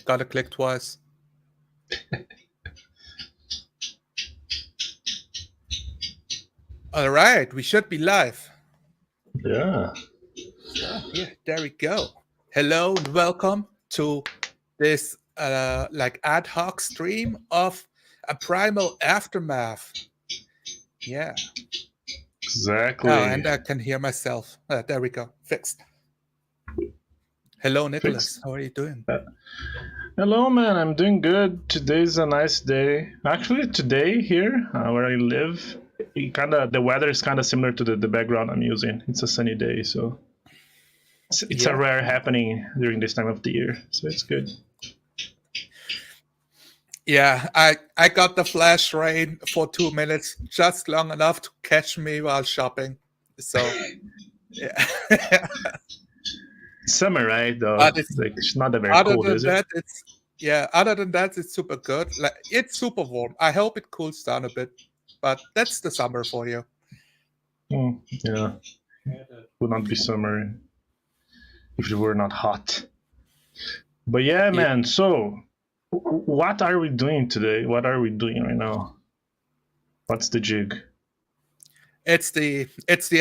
Gotta click twice. All right, we should be live. Yeah. So, yeah, there we go. Hello and welcome to this like ad hoc stream of a Primal Aftermath. Yeah. Oh, Exactly. and I can hear myself. There we go. Fixed. Hello, Nicholas. Fixed. How are you doing? Hello, man. I'm doing good. Today's a nice day. Actually, today here where I live, the weather is kind of similar to the background I'm using. It's a sunny day, so it's a Yeah. rare happening during this time of the year. So it's good. Yeah, I got the flash rain for 2 minutes, just long enough to catch me while shopping. So, yeah. Summer, right? Though, But it's like it's not that very other cold, than is it? that, it's super good. Like it's super warm. I hope it cools down a bit, but that's the summer for you. Yeah, would not be summer if it were not hot. But yeah, Yeah. man. So, what are we doing today? What are we doing right now? What's the jig? It's the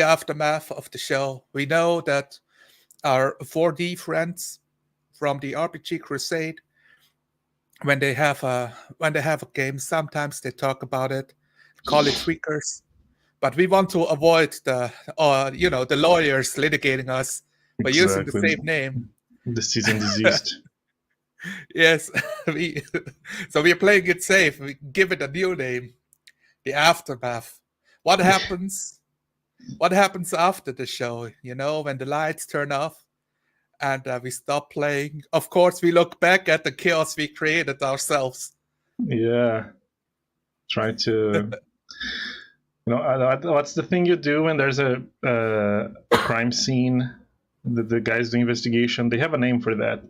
aftermath of the show. We know that our 4D friends from the RPG Crusade, when they have a game, sometimes they talk about it, call it tweakers. But we want to avoid the lawyers litigating us by using the Exactly. same name. The season diseased. Yes, we so we are playing it safe. We give it a new name, the aftermath. What happens? What happens after the show? When the lights turn off and we stop playing. Of course, we look back at the chaos we created ourselves. Yeah. Try to. What's the thing you do when there's a crime scene? The guys doing investigation. They have a name for that.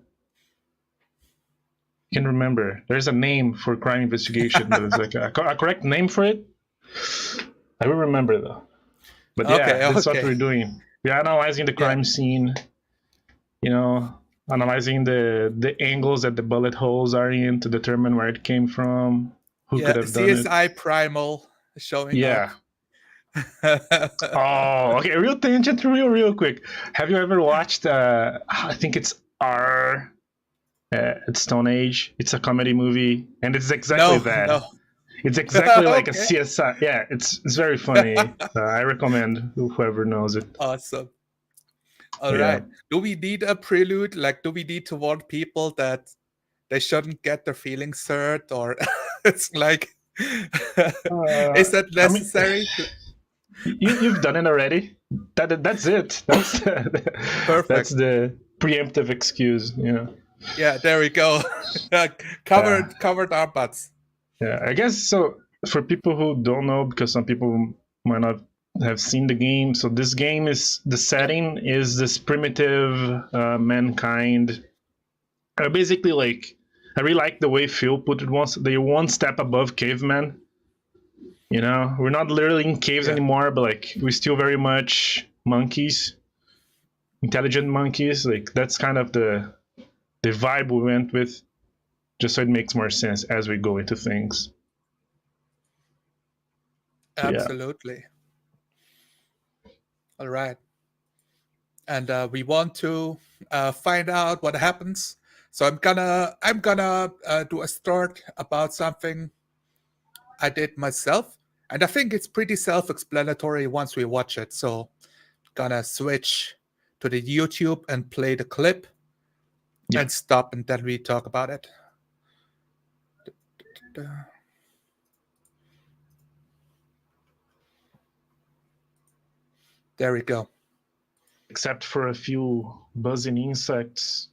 I can remember. There's a name for crime investigation. There's like a correct name for it. I will remember though. But yeah, that's what Okay. we're doing. We're analyzing the Yeah, crime scene. Analyzing the angles that the bullet holes are in to determine where it came from, who yeah. could have done it. CSI Primal showing up. Yeah. Oh, okay. Real tangent, real quick. Have you ever watched? I think it's R. It's Stone Age. It's a comedy movie, and it's exactly No, that. no. It's exactly like a Okay. CSI. Yeah, it's very funny. I recommend whoever knows it. Awesome. All Yeah. right. Do we need a prelude? Like, do we need to warn people that they shouldn't get their feelings hurt? Or it's like, is that I mean, necessary? you've done it already. That's it. That's Perfect. the preemptive excuse. Yeah, there we go. Covered our butts. Yeah, I guess so. For people who don't know, because some people might not have seen the game, so this game is the setting is this primitive mankind. Basically, like I really like the way Phil put it once. They're one step above cavemen. We're not literally in caves Yeah. anymore, but like we're still very much monkeys, intelligent monkeys. Like that's kind of the vibe we went with, just so it makes more sense as we go into things. Absolutely. All right. And we want to find out what happens. So I'm gonna do a start about something I did myself, and I think it's pretty self-explanatory once we watch it. So gonna switch to the YouTube and play the clip and stop, and then we talk about it. There we go. Except for a few buzzing insects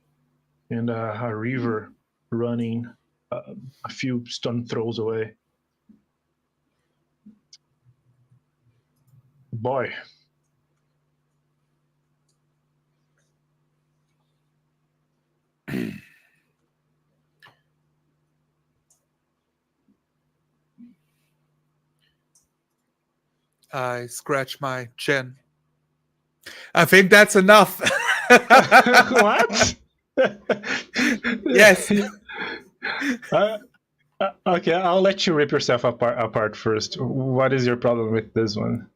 and a river running a few stone throws away. Boy. I scratch my chin. I think that's enough. What? Yes. Uh, okay, I'll let you rip yourself apart first. What is your problem with this one?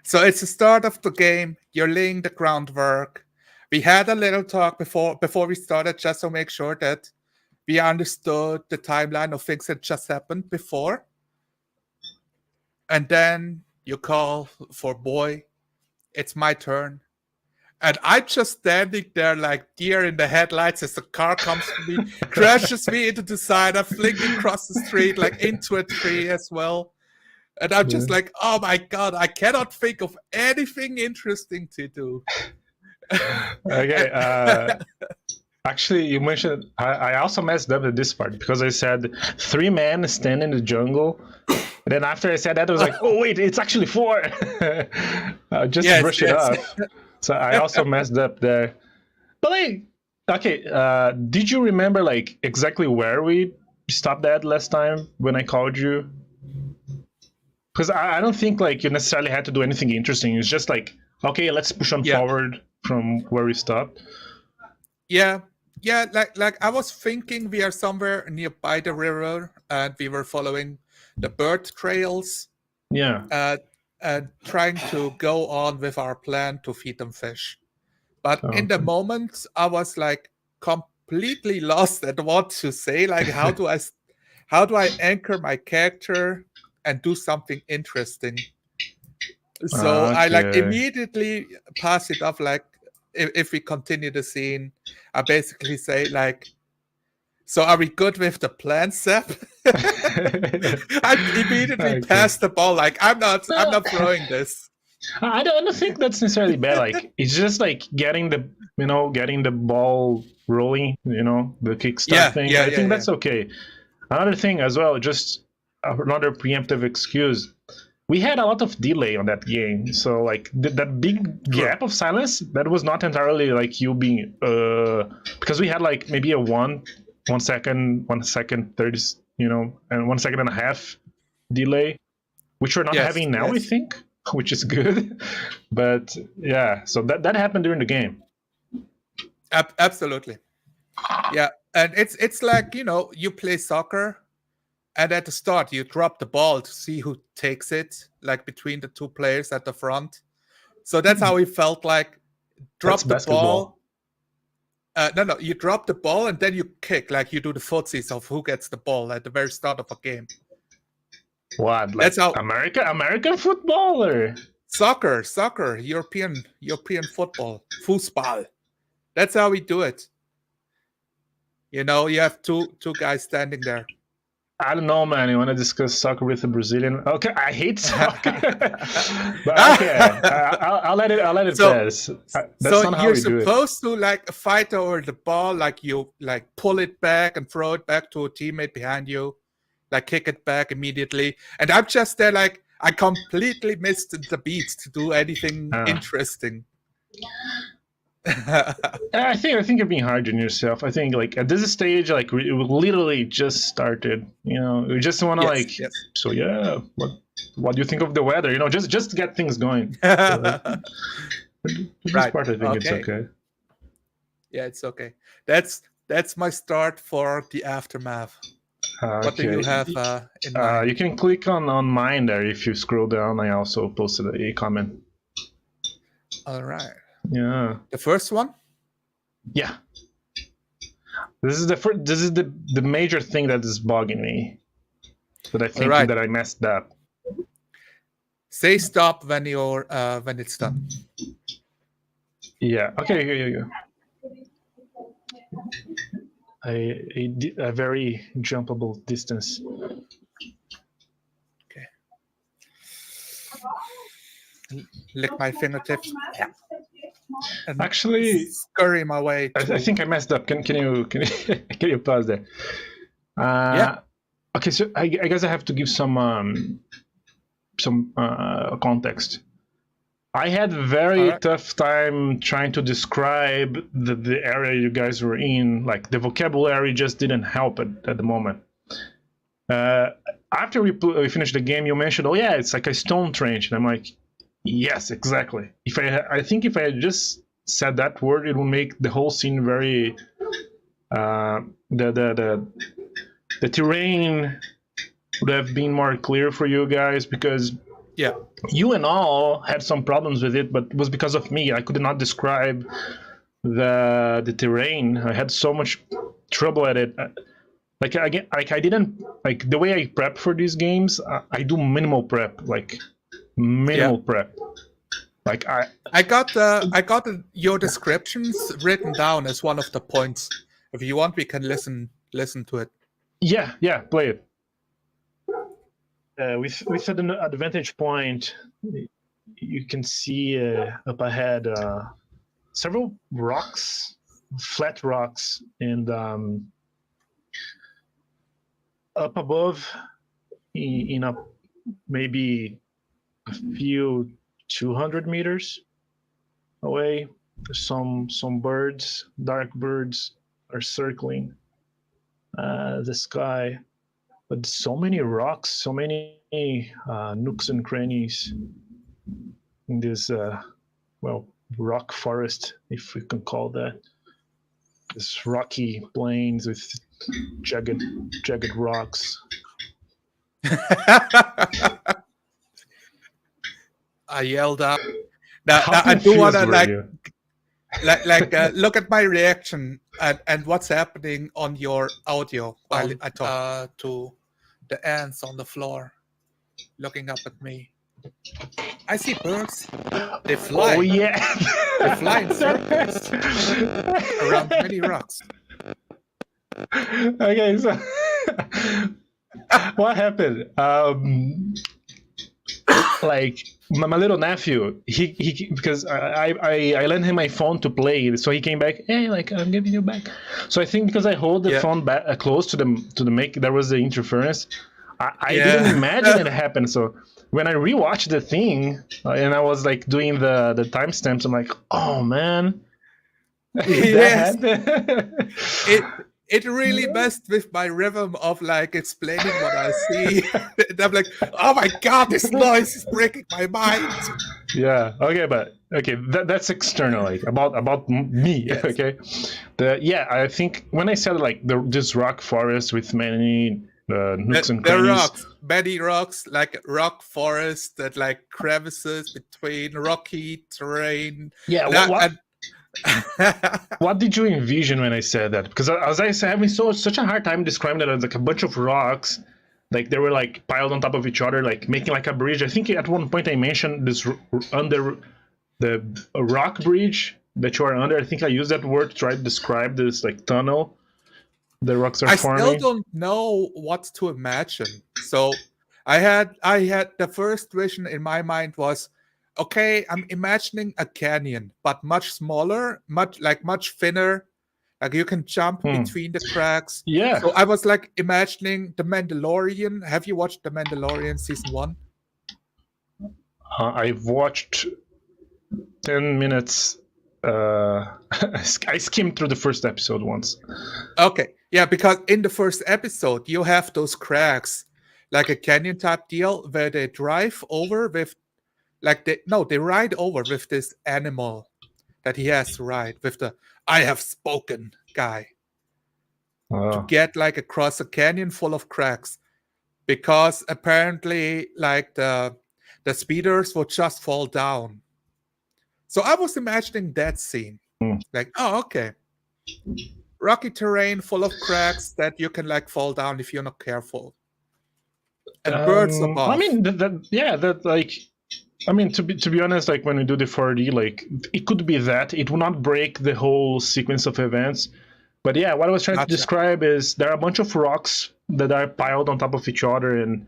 So it's the start of the game. You're laying the groundwork. We had a little talk before we started, just to make sure that we understood the timeline of things that just happened before. And then you call for boy, it's my turn. And I'm just standing there like deer in the headlights as the car comes to me, crashes me into the side. I'm flinging across the street, like into a tree as well. And I'm Yeah. just like, oh my God, I cannot think of anything interesting to do. Okay. Actually, you mentioned I also messed up at this part because I said 3 men stand in the jungle. And then after I said that, I was like, oh, wait, it's actually 4. Just Yes, brush it yes. off. So I also messed up there. But like, okay, did you remember like exactly where we stopped at last time when I called you? Because I don't think like you necessarily had to do anything interesting. It's just like, okay, let's push on Yeah, forward from where we stopped. yeah, yeah. Like I was thinking we are somewhere nearby the river, and we were following the bird trails, Yeah. uh, and trying to go on with our plan to feed them fish. But in the Okay. moment, I was like completely lost at what to say. Like, how do I anchor my character and do something interesting? So I like Okay. immediately pass it off. Like, if we continue the scene, I basically say like, so are we good with the plan, Sep? I immediately Okay. pass the ball. Like, I'm No, not throwing this. I don't think that's necessarily bad. Like it's just like getting the ball rolling. The kickstart Yeah, thing. yeah, I yeah, think yeah. that's okay. Another thing as well, just another preemptive excuse. We had a lot of delay on that game, so like that big True. gap of silence that was not entirely like you being because we had like maybe a 1 second 30 and 1 second and a half delay, which we're not Yes, having now, I yes. think, which is good. But yeah, so that happened during the game. Absolutely. Yeah, and it's like you play soccer, and at the start you drop the ball to see who takes it, like between the two players at the front. So that's how we felt like That's drop the basketball. ball. No, you drop the ball and then you kick, like you do the footsies of who gets the ball at the very start of a game. What, That's like how American footballer? soccer, European football, Fußball. That's how we do it. You have two guys standing there. I don't know, man. You want to discuss soccer with a Brazilian? Okay, I hate soccer, but okay, I'll let it. I'll let it so pass. That's so not how you're we do it. supposed to like fight over the ball, like you like pull it back and throw it back to a teammate behind you, like kick it back immediately. And I'm just there like I completely missed the beat to do anything Uh, interesting. I think you're being hard on yourself. I think like at this stage, like we literally just started. We just want to Yes, like. yes. So yeah, what do you think of the weather? Just to get things going. So like, for this Right. part, I think it's Okay. okay. Yeah, it's okay. That's my start for the aftermath. What do you Okay. have in mind? You can click on mine there if you scroll down. I also posted a comment. All right. Yeah. The first one? Yeah. This is the major thing that is bugging me. That I All think right. that I messed up. Say stop when it's done. Yeah. Okay. Here you go. A very jumpable distance. Okay. Lick my fingertips. Yeah. And Actually, scurry my way I to. think I messed up. Can you pause there? Yeah. Okay. So I guess I have to give some context. I had a All very right. tough time trying to describe the area you guys were in. Like the vocabulary just didn't help at the moment. Uh, After we finished the game, you mentioned, "Oh yeah, it's like a stone trench," and I'm like, "Yes, exactly." I think if I had just said that word, it would make the whole scene very the the terrain would have been more clear for you guys, because Yeah. you and all had some problems with it, but it was because of me. I could not describe the terrain. I had so much trouble at it. Like I didn't like the way I prep for these games. I do minimal prep, like Yeah. minimal prep. Like I got your descriptions written down as one of the points. If you want, we can listen to it. yeah, play it. With an advantage point, you can see up ahead several rocks, flat rocks, and up above, in a maybe a few 200 meters away, some birds, dark birds, are circling the sky. But so many rocks, so many nooks and crannies in this rock forest, if we can call that. This rocky plains with jagged rocks. I yelled out. Now How I do want confused to were you? look at my reaction and what's happening on your audio while I talk to the ants on the floor looking up at me. I see birds. They fly. Oh yeah, They fly in circles around many rocks. Okay, so what happened? Like my little nephew, he because I lent him my phone to play, so he came back. Hey, like I'm giving you back. So I think because I hold the phone back close to the mic, there was the interference. I didn't imagine it happened. So when I rewatched the thing and I was like doing the timestamps, I'm like, oh man, Yes. happened. It really messed with my rhythm of like explaining what I see. And I'm like, oh my god, this noise is breaking my mind. Yeah. Okay, but that's external, like about me. Yes. Okay. I think when I said like this rock forest with many nooks and There are crannies. rocks, many rocks, like rock forest that like crevices between rocky terrain. Yeah. And What did you envision when I said that? Because as I said, having such a hard time describing that as like a bunch of rocks, like they were like piled on top of each other, like making like a bridge. I think at one point I mentioned this under the rock bridge that you are under. I think I used that word to try to describe this like tunnel the rocks are I forming. still don't know what to imagine. So I had the first vision in my mind was, okay, I'm imagining a canyon, but much smaller, much thinner. Like you can jump between the cracks. Yeah. So I was like imagining The Mandalorian. Have you watched The Mandalorian season 1? I've watched 10 minutes. I skimmed through the first episode once. Okay. Yeah, because in the first episode, you have those cracks, like a canyon type deal where they drive over with, they ride over with this animal that he has to ride with the I have spoken guy to get like across a canyon full of cracks, because apparently like the speeders would just fall down. So I was imagining that scene. Like, oh, okay. Rocky terrain full of cracks that you can like fall down if you're not careful. And birds above. I mean, to be honest, like when we do the 4D, like it could be that it will not break the whole sequence of events. But yeah, what I was trying to describe is there are a bunch of rocks that are piled on top of each other, and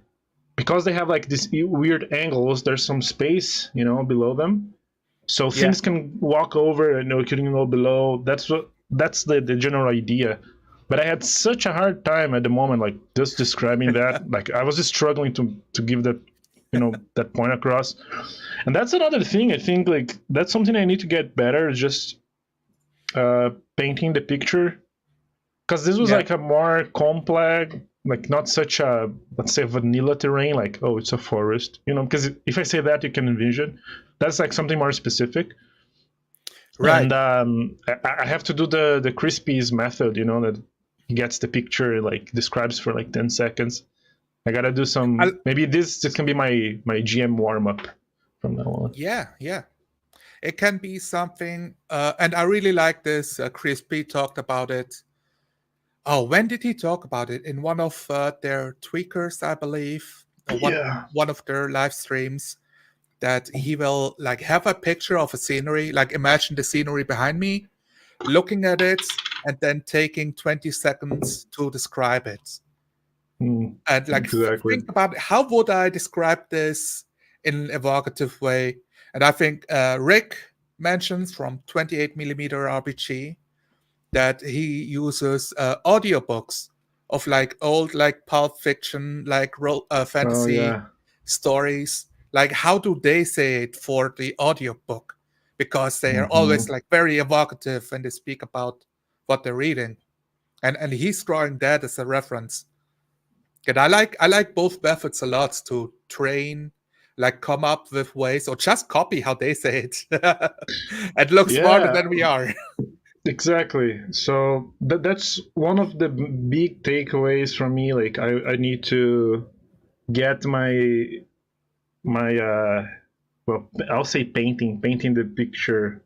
because they have like these weird angles, there's some space, below them. So things can walk over and couldn't go below. That's the general idea. But I had such a hard time at the moment, like just describing that. Like I was just struggling to give that, that point across. And that's another thing. I think like that's something I need to get better. Just painting the picture, because this was like a more complex, like not such a, let's say, vanilla terrain. Like, oh, it's a forest, because if I say that, you can envision that's like something more specific. Right. And I have to do the Crispies method, that he gets the picture, like describes for like 10 seconds. I gotta do I, some. Maybe this can be my GM warm up from now on. yeah, yeah. It can be something, and I really like this. Chris P talked about it. Oh, when did he talk about it? In one of their tweakers, I believe, or Yeah. one of their live streams. That he will like have a picture of a scenery, like imagine the scenery behind me, looking at it, and then taking 20 seconds to describe it. And like Exactly. think about how would I describe this in an evocative way. And I think Rick mentions from 28 millimeter RPG that he uses audiobooks of like old like pulp fiction like Oh fantasy yeah. stories, like how do they say it for the audiobook, because they are always Hmm. like very evocative when they speak about what they're reading, and he's drawing that as a reference. And I like both methods a lot to train, like come up with ways or just copy how they say it and look smarter Yeah. than we are. Exactly. So that's one of the big takeaways from me. Like I need to get my well, I'll say painting the picture.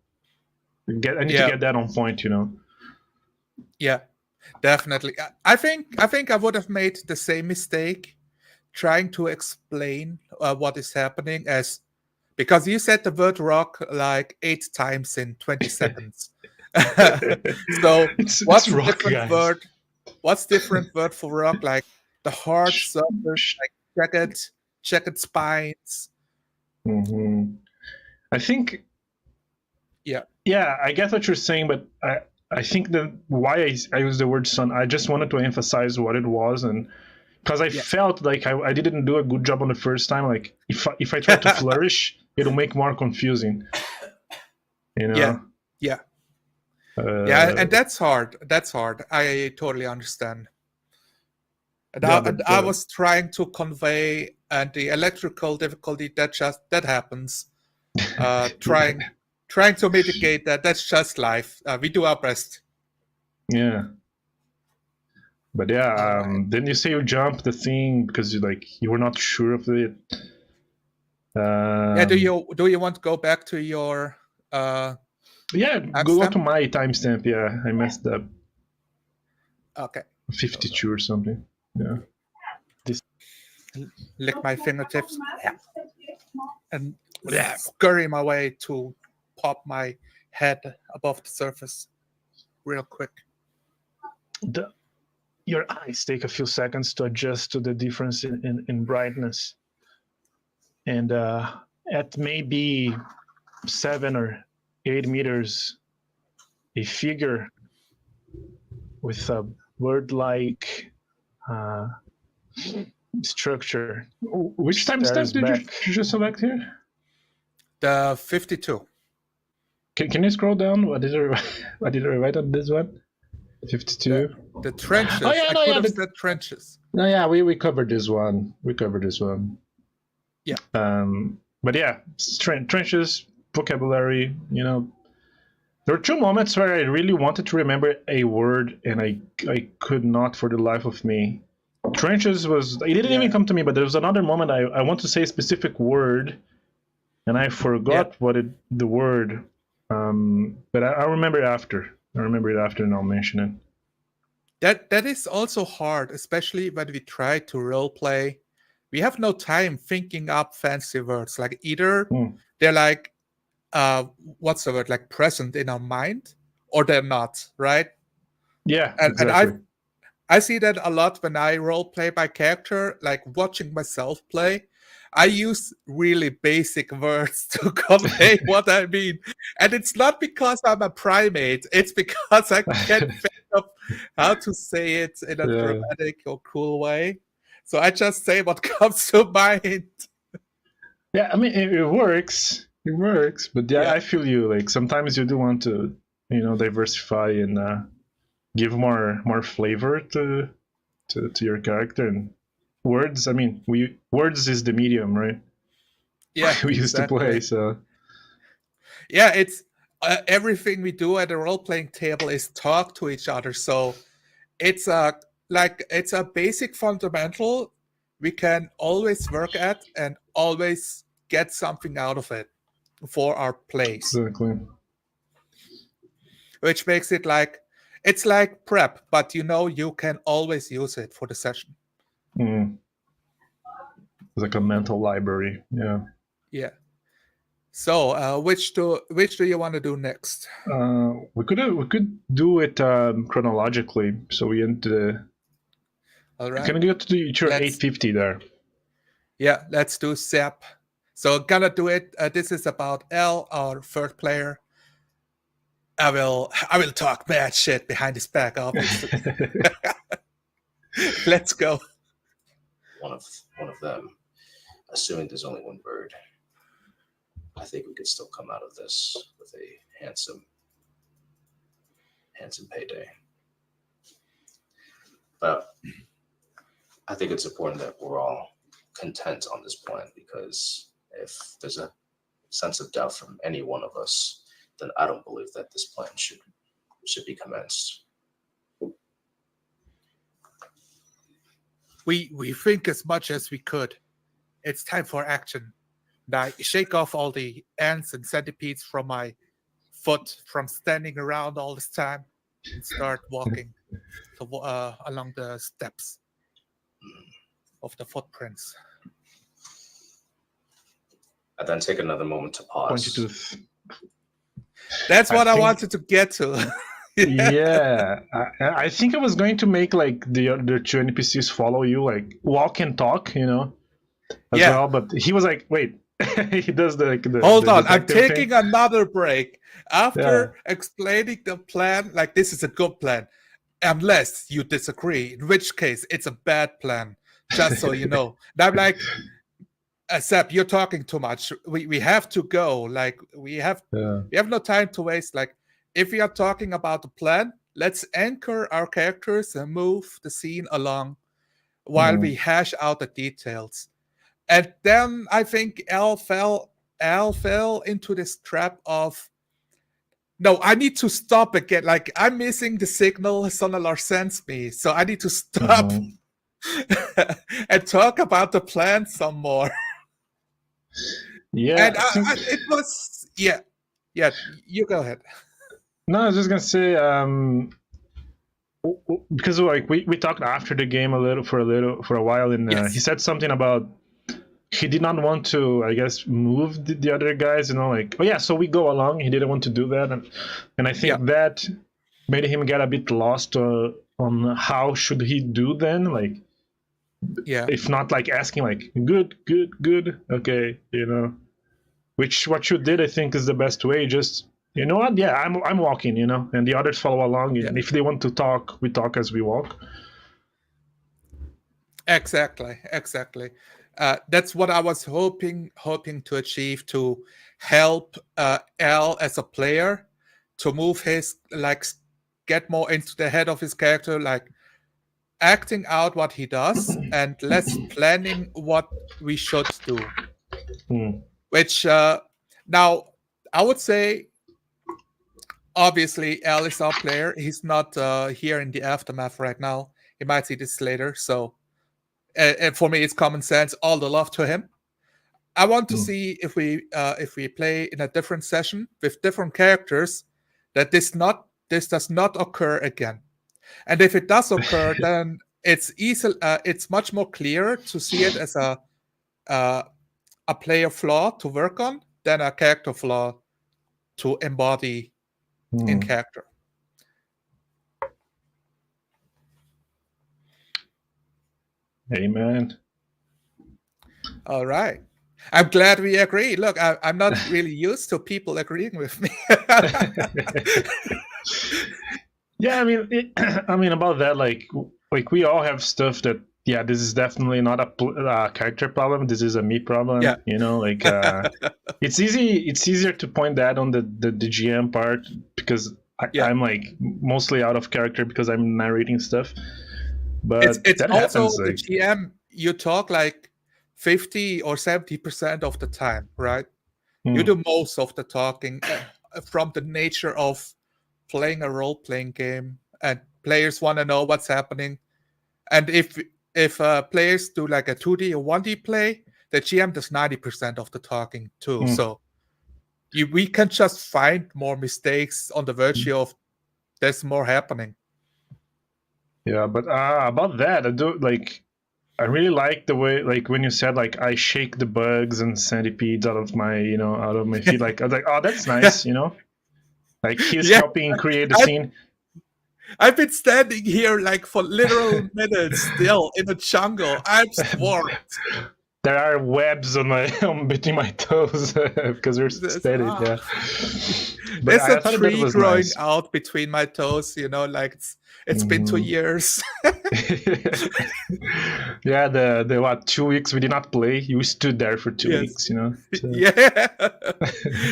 I need to Yeah, get that on point, you know. yeah, definitely. I think I would have made the same mistake trying to explain what is happening, as because you said the word rock like 8 times in 20 seconds. So It's what's a rock, different guys. word? What's different word for rock? Like the hard surface, like jagged spines. Mm-hmm. I think, Yeah, yeah, I get what you're saying, but I think that why I use the word sun, I just wanted to emphasize what it was, and because I yes. felt like I didn't do a good job on the first time. Like if I try to flourish, it'll make more confusing, you Yeah, know. yeah, yeah, Uh, and that's hard. That's hard. I totally understand. And yeah, I was trying to convey and the electrical difficulty that happens. yeah, Trying to mitigate that. That's just life. We do our best. yeah. But All yeah, right. then you say you jump the thing because you were not sure of it. Yeah. Do Um, you want to go back to your uh, yeah, go timestamp? to my timestamp. Yeah, I messed up. Okay. Hold on. 52 or something. Yeah. This. Lick my fingertips. Yeah. And scurry my way to pop my head above the surface real quick. The, your eyes take a few seconds to adjust to the difference in brightness. And at maybe 7 or 8 meters, a figure with a bird like uh, structure Which timestamp stares did back. you just select here? The 52. Can you scroll down? What did I what did I write on this one? The 52. the Oh trenches. yeah, I no, could yeah, have said trenches. no, yeah. We covered this one. We covered this one. Yeah. But yeah, trenches, vocabulary. You know, there were two moments where I really wanted to remember a word, and I could not for the life of me. Trenches was it didn't even Yeah. come to me, but there was another moment I want to say a specific word, and I Yeah. forgot the word. But I remember it after. I remember it after, and I'll mention it. That is also hard, especially when we try to role play. We have no time thinking up fancy words. Like either Hmm. they're like what's the word, like present in our mind, or they're not, right? Yeah, And exactly. I see that a lot when I role play my character, like watching myself play. I use really basic words to convey what I mean. And it's not because I'm a primate, it's because I can't think of how to say it in a Yeah, dramatic or cool way. So I just say what comes to mind. yeah. I mean, it works. It works. But yeah, Yeah. I feel you. Like sometimes you do want to, diversify and give more flavor to your character and words. I mean, we words is the medium, right? Yeah, We used to play. exactly. So Yeah, it's everything we do at a role playing table is talk to each other. So it's a basic fundamental we can always work at and always get something out of it for our plays, Exactly. which makes it like it's like prep, but you can always use it for the session. Mm. It's like a mental library. Yeah. Yeah. So, which do you want to do next? We could do it chronologically. So we end the. All right. Can we get to your Let's 850 there? Yeah, let's do Zap. So gonna do it. This is about L, our third player. I will talk bad shit behind his back, obviously. Let's go. One of them. Assuming there's only one bird, I think we could still come out of this with a handsome payday. But I think it's important that we're all content on this plan, because if there's a sense of doubt from any one of us, then I don't believe that this plan should be commenced. We think as much as we could. It's time for action. Now shake off all the ants and centipedes from my foot from standing around all this time and start walking along the steps of the footprints. I then take another moment to Pointy pause. tooth. That's what I think- wanted to get to. Yeah, I think I was going to make like the other two NPCs follow you, like walk and talk, as Yeah. well. But he was like, wait, he does the Hold the on, I'm detective taking thing. another break. After explaining the plan, like this is a good plan, unless you disagree, in which case it's a bad plan, just so you know. And I'm like, Seb, you're talking too much. We have to go. Like we have no time to waste. Like if we are talking about the plan, let's anchor our characters and move the scene along while we hash out the details. And then I think Al fell into this trap of no, I need to stop again. Like I'm missing the signal Sonalar sends me, so I need to stop and talk about the plan some more. Yeah, And it was yeah. You go ahead. No, I was just gonna say, because like we talked after the game for a while, and Yes. he said something about he did not want to, I guess, move the other guys. Like, oh yeah, so we go along. He didn't want to do that, and I think that made him get a bit lost on how should he do then, like. Yeah. If not like asking like good, okay, which what you did I think is the best way. Just you know what, yeah, I'm walking, and the others follow along, and if they want to talk, we talk as we walk. Exactly. That's what I was hoping to achieve, to help Al as a player to move his, like, get more into the head of his character, like acting out what he does and less planning what we should do. Which now I would say, obviously Al is our player. He's not here in the aftermath right now. He might see this later, so and for me it's common sense. All the love to him. I want to see if we play in a different session with different characters, that this does not occur again. And if it does occur, then it's easy. It's much more clear to see it as a player flaw to work on than a character flaw to embody in character. Amen. All right. I'm glad we agree. Look, I'm not really used to people agreeing with me. Yeah, I mean about that, like we all have stuff that, yeah, this is definitely not a character problem. This is a me problem. Yeah. Like it's easier to point that on the GM part, because I'm like mostly out of character because I'm narrating stuff. But it's that also happens, the like, GM. You talk like 50 or 70% of the time, right? You do most of the talking from the nature of playing a role-playing game and players want to know what's happening. And if players do like a 2D or 1D play, the GM does 90% of the talking too. So we can just find more mistakes on the virtue of there's more happening. Yeah, but about that, I really like the way, like when you said like I shake the bugs and centipedes out of my feet. Like I was like, oh, that's nice, Like he's helping create the scene. I've been standing here like for literal minutes still in the jungle. I'm swarmed. There are webs on between my toes because they're steady. Yeah. But There's I a thought that tree was growing nice. out between my toes, like it's been 2 years. Yeah, the what, 2 weeks we did not play. You stood there for 2 weeks, So. Yeah.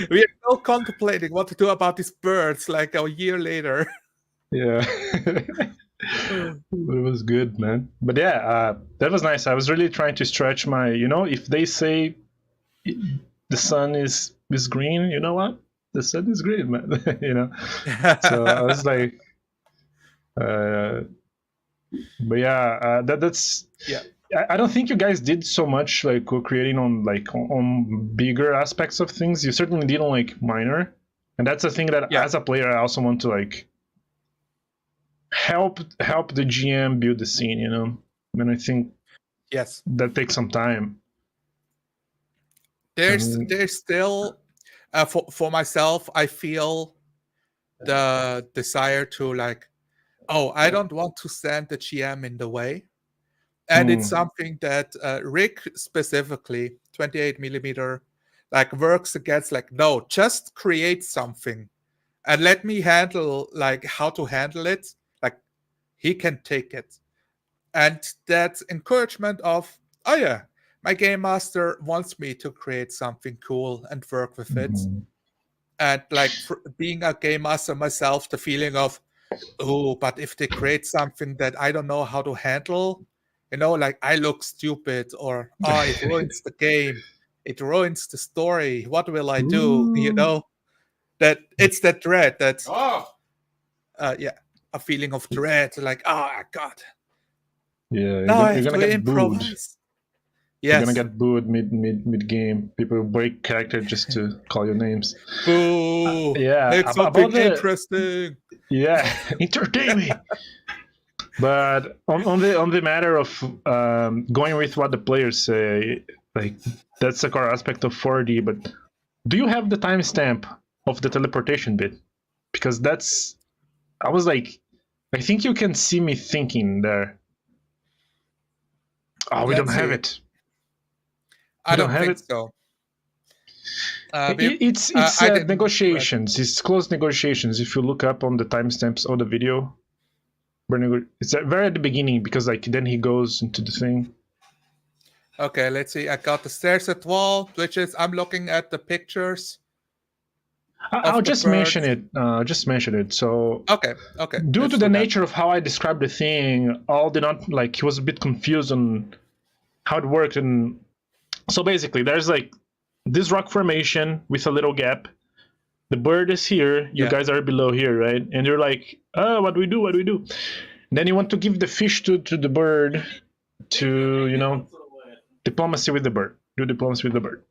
We are still contemplating what to do about these birds like a year later. Yeah. It was good, man. But yeah, that was nice. I was really trying to stretch my, if they say the sun is green, you know what? The sun is green, man. So I was like, but yeah, that's. Yeah. I don't think you guys did so much like co-creating on bigger aspects of things. You certainly did on like minor, and that's a thing that as a player I also want to like help the GM build the scene, And I think that takes some time. There's still for myself, I feel the desire to like, I don't want to stand the GM in the way. And it's something that Rick specifically, 28mm, like works against, like, no, just create something and let me handle like how to handle it. Like he can take it. And that encouragement of, oh yeah, my game master wants me to create something cool and work with it. And like being a game master myself, the feeling of, oh, but if they create something that I don't know how to handle, like I look stupid, or it ruins the game, it ruins the story. What will I do? That it's that dread, that a feeling of dread, like, oh God. Yeah, you're gonna get improvise. Booed. Yes. You're gonna get booed mid game. People break character just to call your names. Boo! Yeah, it's something interesting. Yeah, entertain me. But on the matter of going with what the players say, like that's the core aspect of 4D. But do you have the timestamp of the teleportation bit? Because I was like, I think you can see me thinking there. Oh, we don't have it. I don't think so. It's negotiations. It's close negotiations. If you look up on the timestamps of the video, it's very at the beginning, because like then he goes into the thing. Okay, let's see. I got the stairs at wall, which is I'm looking at the pictures. I'll just mention it. So okay. Due to the nature of how I described the thing, all did not like. He was a bit confused on how it worked, and so basically, there's like this rock formation with a little gap. The bird is here. You guys are below here, right? And you're like, oh, what do we do? What do we do? And then you want to give the fish to the bird to diplomacy with the bird. Do diplomacy with the bird.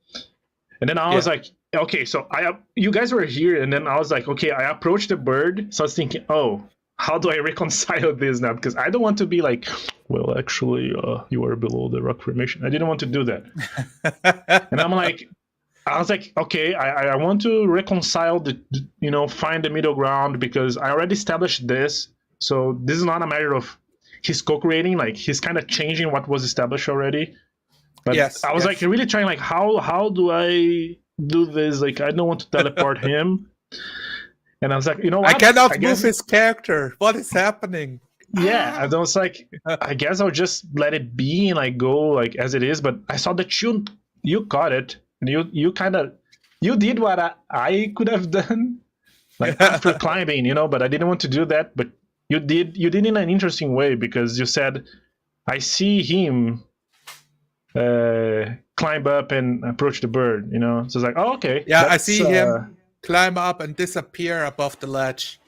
And then I was like, okay, so you guys were here, and then I was like, okay, I approached the bird. So I was thinking, oh, how do I reconcile this now? Because I don't want to be like, well, actually, you are below the rock formation. I didn't want to do that. And I'm like, I was like, okay, I want to reconcile find the middle ground, because I already established this. So this is not a matter of he's co-creating, like he's kind of changing what was established already. But I was like really trying, like, how do I do this? Like, I don't want to teleport him. And I was like, what? I cannot move his character. What is happening? Yeah, I was like, I guess I'll just let it be and like go like as it is. But I saw that you caught it, and you did what I could have done, like after climbing, but I didn't want to do that. But you did in an interesting way, because you said, I see him climb up and approach the bird, So it's like, oh, okay. Yeah, I see him climb up and disappear above the ledge.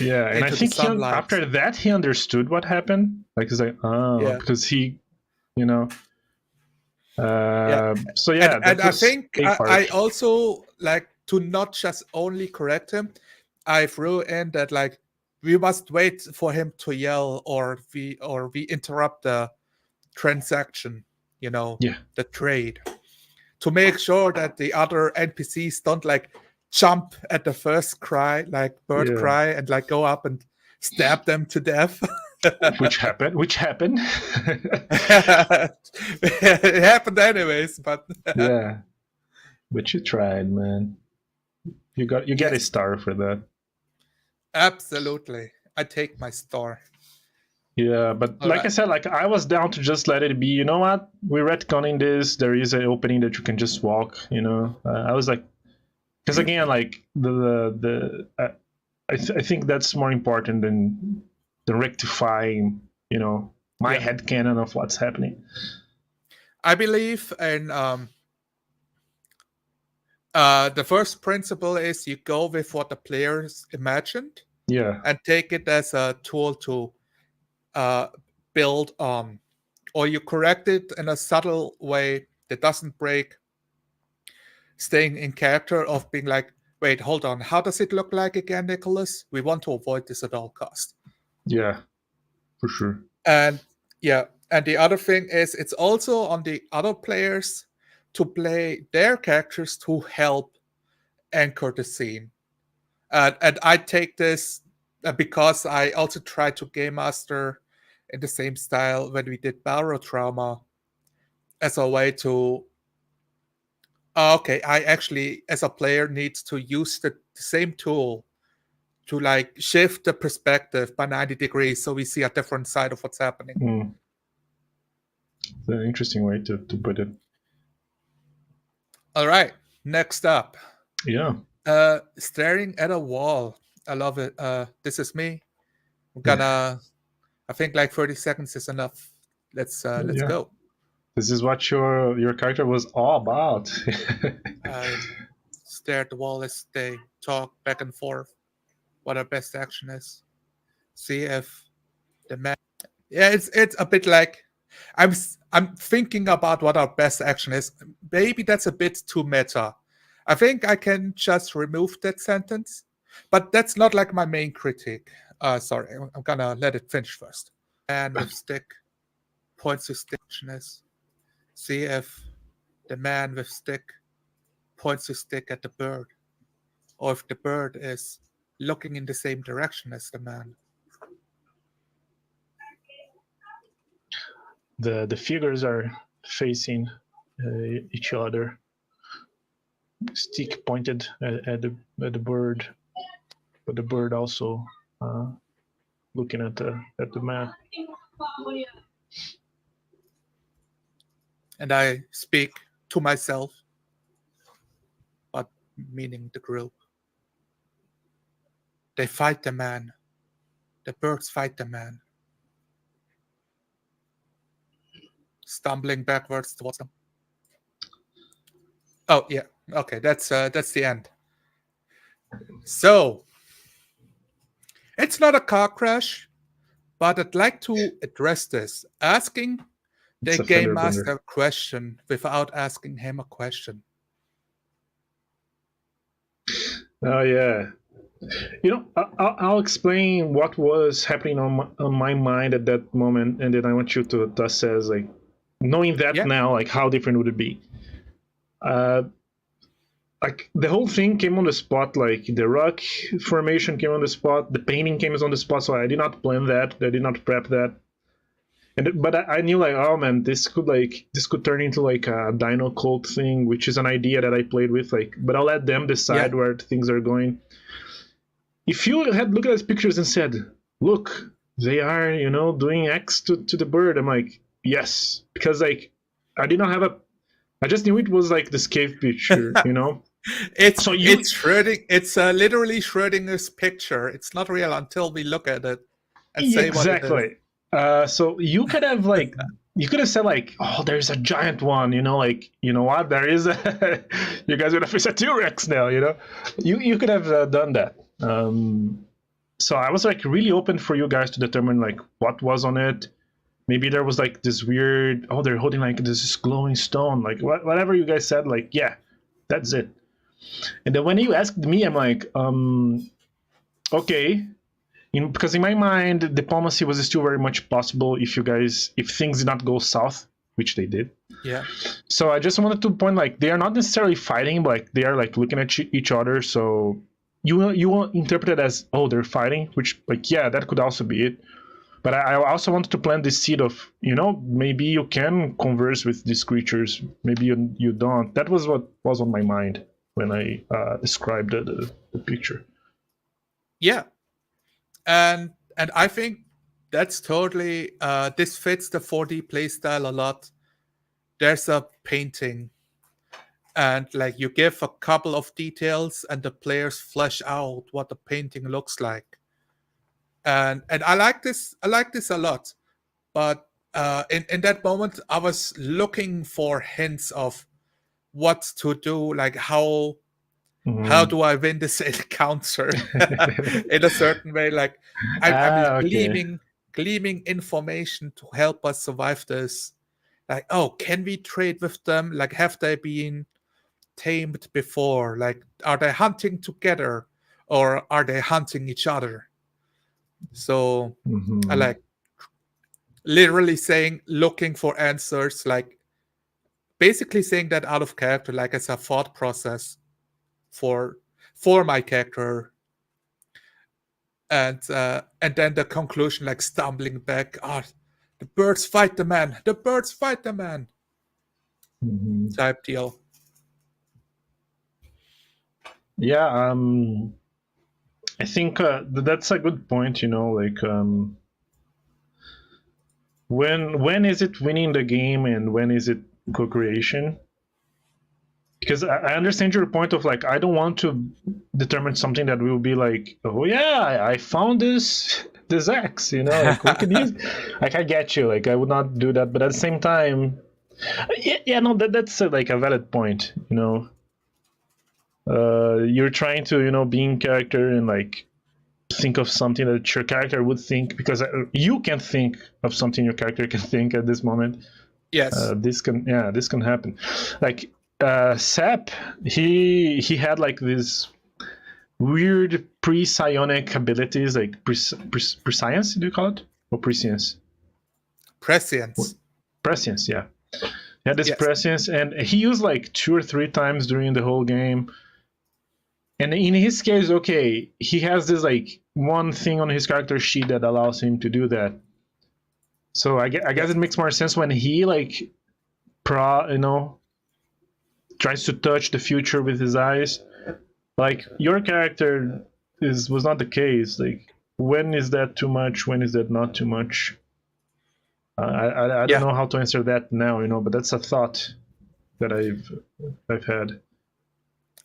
Yeah, and I into the think sunlight. after that he understood what happened. Like he's like, oh, Yeah. because he, you know. Yeah. So yeah, And that I was think a I part. also like to not just only correct him. I threw in that like we must wait for him to yell, or we interrupt the transaction, Yeah, the trade, to make sure that the other NPCs don't like jump at the first cry, like bird yeah. cry, and like go up and stab them to death. Which happened. Which happened. It happened anyways, but Yeah, but you tried, man. You get a yes, star for that. absolutely. I take my star. Yeah, but All like I right. said, like I was down to just let it be. You know what? We're retconning this. There is an opening that you can just walk. I was like, because again, like I think that's more important than rectifying. My Yeah. head canon of what's happening. I believe in the first principle is you go with what the players imagined Yeah, and take it as a tool to uh, build on, or you correct it in a subtle way that doesn't break staying in character of being like, wait, hold on, how does it look like again, Nicholas? We want to avoid this at all cost. yeah, for sure. And yeah, and the other thing is it's also on the other players to play their characters to help anchor the scene. And I take this because I also tried to game master in the same style when we did Barotrauma as a way to okay, I actually as a player need to use the same tool to like shift the perspective by 90 degrees so we see a different side of what's happening. It's an interesting way to put it. All right, next up. Yeah. Staring at a wall. I love it. This is me. I'm gonna I think like 30 seconds is enough. Let's Yeah. go. This is what your character was all about. I stare at the wall as they talk back and forth. What our best action is. See if the man. Yeah, it's a bit like I'm thinking about what our best action is. Maybe that's a bit too meta. I think I can just remove that sentence, but that's not like my main critique. Sorry, I'm gonna let it finish first. Man with stick points to stick is. See if the man with stick points to stick at the bird, or if the bird is looking in the same direction as the man. The figures are facing each other. Stick pointed at the bird, but the bird also looking at the man. And I speak to myself, but meaning the group. They fight the man. The birds fight the man. Stumbling backwards towards them. Oh yeah, okay, that's the end. So it's not a car crash, but I'd like to address this, asking the It's a game fender master bender. a question without asking him a question. Oh yeah. I'll explain what was happening on my mind at that moment, and then I want you to assess, like, knowing that Yeah, now, like, how different would it be? Like, the whole thing came on the spot. Like, the rock formation came on the spot, the painting came on the spot. So I did not plan that. I did not prep that. But I knew, like, oh man, this could turn into like a dino cult thing, which is an idea that I played with. Like, but I'll let them decide yeah. where things are going. If you had looked at these pictures and said, look, they are, doing X to the bird, I'm like, yes, because like I just knew it was like this cave picture. It's So you it's Schröding. It's literally Schrödinger's picture. It's not real until we look at it and say what it is. exactly. So you could have said like, oh, there's a giant one, like, you know what, there is a you guys are gonna face a T-Rex now, you could have done that. So I was like really open for you guys to determine like what was on it. Maybe there was like this weird, oh, they're holding like this glowing stone, like whatever you guys said, like, yeah, that's it. And then when you asked me, I'm like, okay, because in my mind, diplomacy was still very much possible if things did not go south, which they did. Yeah. So I just wanted to point like they are not necessarily fighting, but like they are like looking at each other. So you will interpret it as, oh, they're fighting, which like, yeah, that could also be it. But I also wanted to plant this seed of, maybe you can converse with these creatures, maybe you don't. That was what was on my mind when I described the picture. Yeah. And I think that's totally this fits the 4D playstyle a lot. There's a painting, and like you give a couple of details and the players flesh out what the painting looks like. And I like this a lot. But in that moment I was looking for hints of what to do, like how do I win this encounter in a certain way? Like I'm Okay. gleaming information to help us survive this. Like, oh, can we trade with them? Like, have they been tamed before? Like, are they hunting together or are they hunting each other? So I Mm-hmm. like literally saying, looking for answers, like basically saying that out of character, like as a thought process for my character. And then the conclusion, like stumbling back, the birds fight the man, the birds fight the man, Mm-hmm. type deal. Yeah, I think that's a good point. Like when is it winning the game and when is it co-creation? Because I understand your point of like I don't want to determine something that will be like, oh yeah, I found this X, like we could use. Like I get you, like I would not do that, but at the same time, yeah, no, that's like a valid point. You're trying to be in character and like think of something that your character would think, because you can think of something your character can think at this moment. Yes. This can happen. Like Sep, he had like this weird pre-psionic abilities, like prescience, do you call it, or prescience? Prescience. Prescience, yeah. He had this Yes. prescience, and he used like 2 or 3 times during the whole game. And in his case, okay, he has this like one thing on his character sheet that allows him to do that. So I guess Yes. it makes more sense when he like tries to touch the future with his eyes. Like your character was not the case. Like when is that too much? When is that not too much? I don't Yeah. know how to answer that now, but that's a thought that I've had.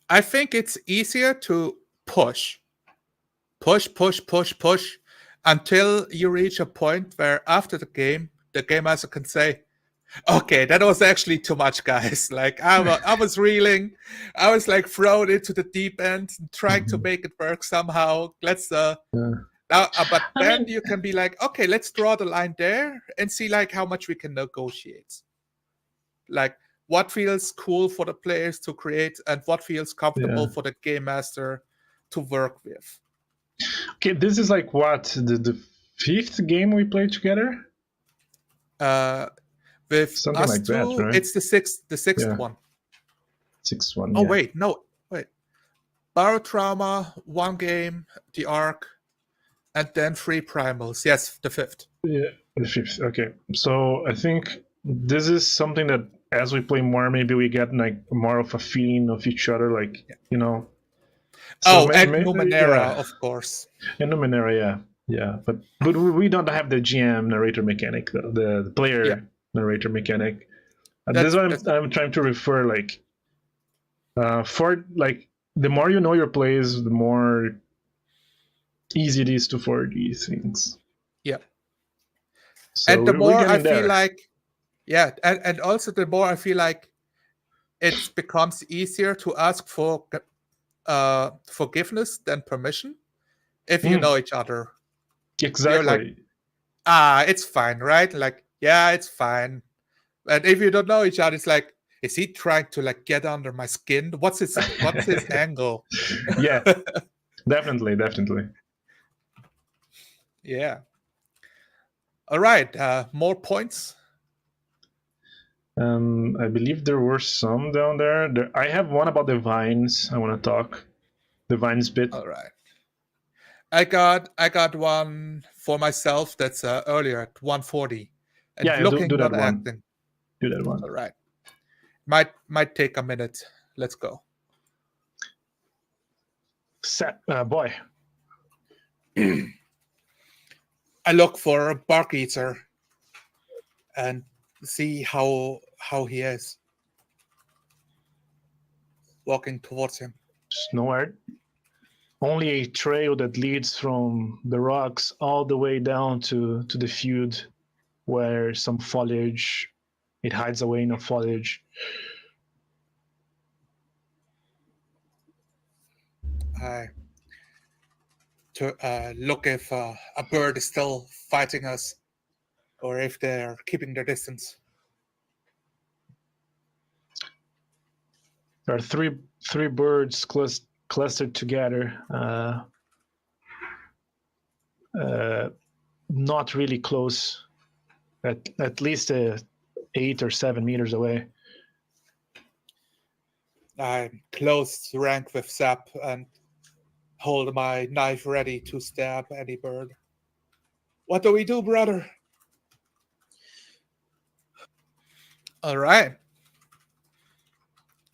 I think it's easier to push, push until you reach a point where after the game master can say, okay, that was actually too much, guys. Like I was reeling, I was like thrown into the deep end, trying to Mhm. make it work somehow. Let's Yeah. now, but I then mean, you can be like, okay, let's draw the line there and see like how much we can negotiate. Like what feels cool for the players to create and what feels comfortable yeah. for the game master to work with. Okay, this is like what the fifth game we played together, Uh, with something us like that, two, right? it's the sixth Yeah, one. 6-1. Oh Yeah, wait, no, wait. Barotrauma, one game, the Arc, and then three primals. Yes, the fifth. yeah, the fifth. Okay, so I think this is something that as we play more, maybe we get like more of a feeling of each other, like Yeah. So Oh, and Numenera, yeah, of course. in Numenera, yeah, but we don't have the GM narrator mechanic, the Yeah, player narrator mechanic. This is that's what that's I'm trying to refer, like for like the more you know your plays, the more easy it is to forward these things. yeah. So And the we're more I getting feel there. like, yeah, and also the more I feel like it becomes easier to ask for forgiveness than permission. if you Mm, know each other. You're like, exactly. it's fine, right? Like, yeah, it's fine. And if you don't know each other, it's like, is he trying to like get under my skin? What's his angle? Yeah, definitely, definitely. Yeah. All right. More points. I believe there were some down there. I have one about the vines. I want to talk the vines bit. All right. I got one for myself that's earlier at 140, and Yeah, do looking, that not one. acting. Do that one. All right. Might take a minute. Let's go. Set, boy. I look for a bark eater and see how he is walking towards him. There's nowhere. Only a trail that leads from the rocks all the way down to the field where some foliage, it hides away in the foliage. I to look if a bird is still fighting us or if they're keeping their distance. There are three birds clustered together, not really close, at least 8 or 7 meters away. I'm close to rank with Zap and hold my knife ready to stab any bird. What do we do, brother? All right.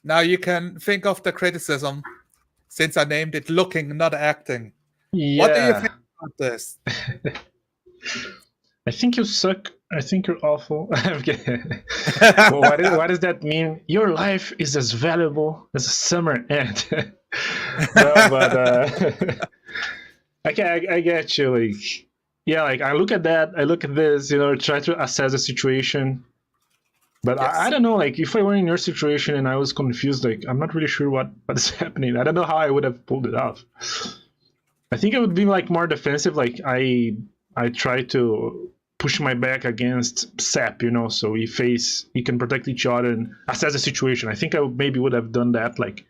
Now you can think of the criticism since I named it looking, not acting. What do you Yeah, think about this? I think you suck. I think you're awful. Well, what does that mean? Your life is as valuable as a summer ant. No, but I get you. Like, yeah, like I look at that, I look at this, try to assess the situation. But I Yes. don't know, like if I were in your situation and I was confused, like I'm not really sure what is happening. I don't know how I would have pulled it off. I think I would be like more defensive. Like I try to push my back against Sap, so we can protect each other and assess the situation. I think I maybe would have done that, like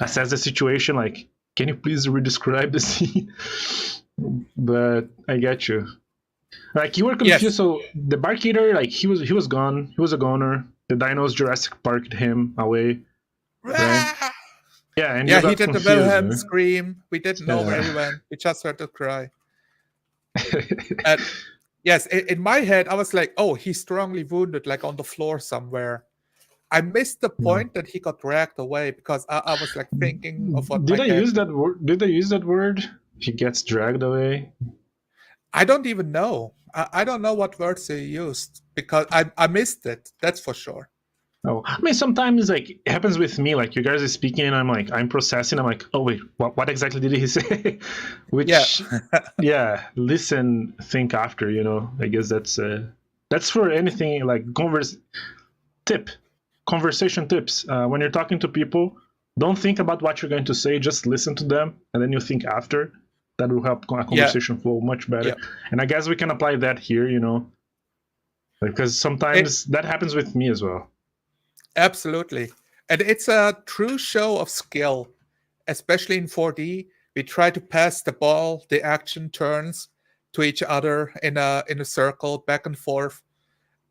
assess the situation, like can you please redescribe the scene? But I get you. Like you were confused, Yes. so the bark eater, like he was gone. He was a goner. The dinos Jurassic Parked him away, right? Yeah, and you Yeah, he got did the confused. Wilhelm scream. We didn't know where Yeah. he went. We just heard the cry. And yes, in my head, I was like, oh, he's strongly wounded, like on the floor somewhere. I missed the Hmm. point that he got dragged away because I was like thinking of what Did might I use happen. that word? Did I use that word? He gets dragged away. I don't even know. I don't know what words he used because I missed it. That's for sure. Oh, I mean, sometimes like it happens with me. Like you guys are speaking, and I'm processing. I'm like, oh wait, what exactly did he say? Yeah. Which, yeah, listen, think after. I guess that's for anything like tip, conversation tips. When you're talking to people, don't think about what you're going to say. Just listen to them, and then you think after. That will help a Yeah. conversation flow much better. Yeah. And I guess we can apply that here. Because It sometimes that happens with me as well. absolutely. And it's a true show of skill, especially in 4D. We try to pass the ball, the action turns to each other in a circle back and forth,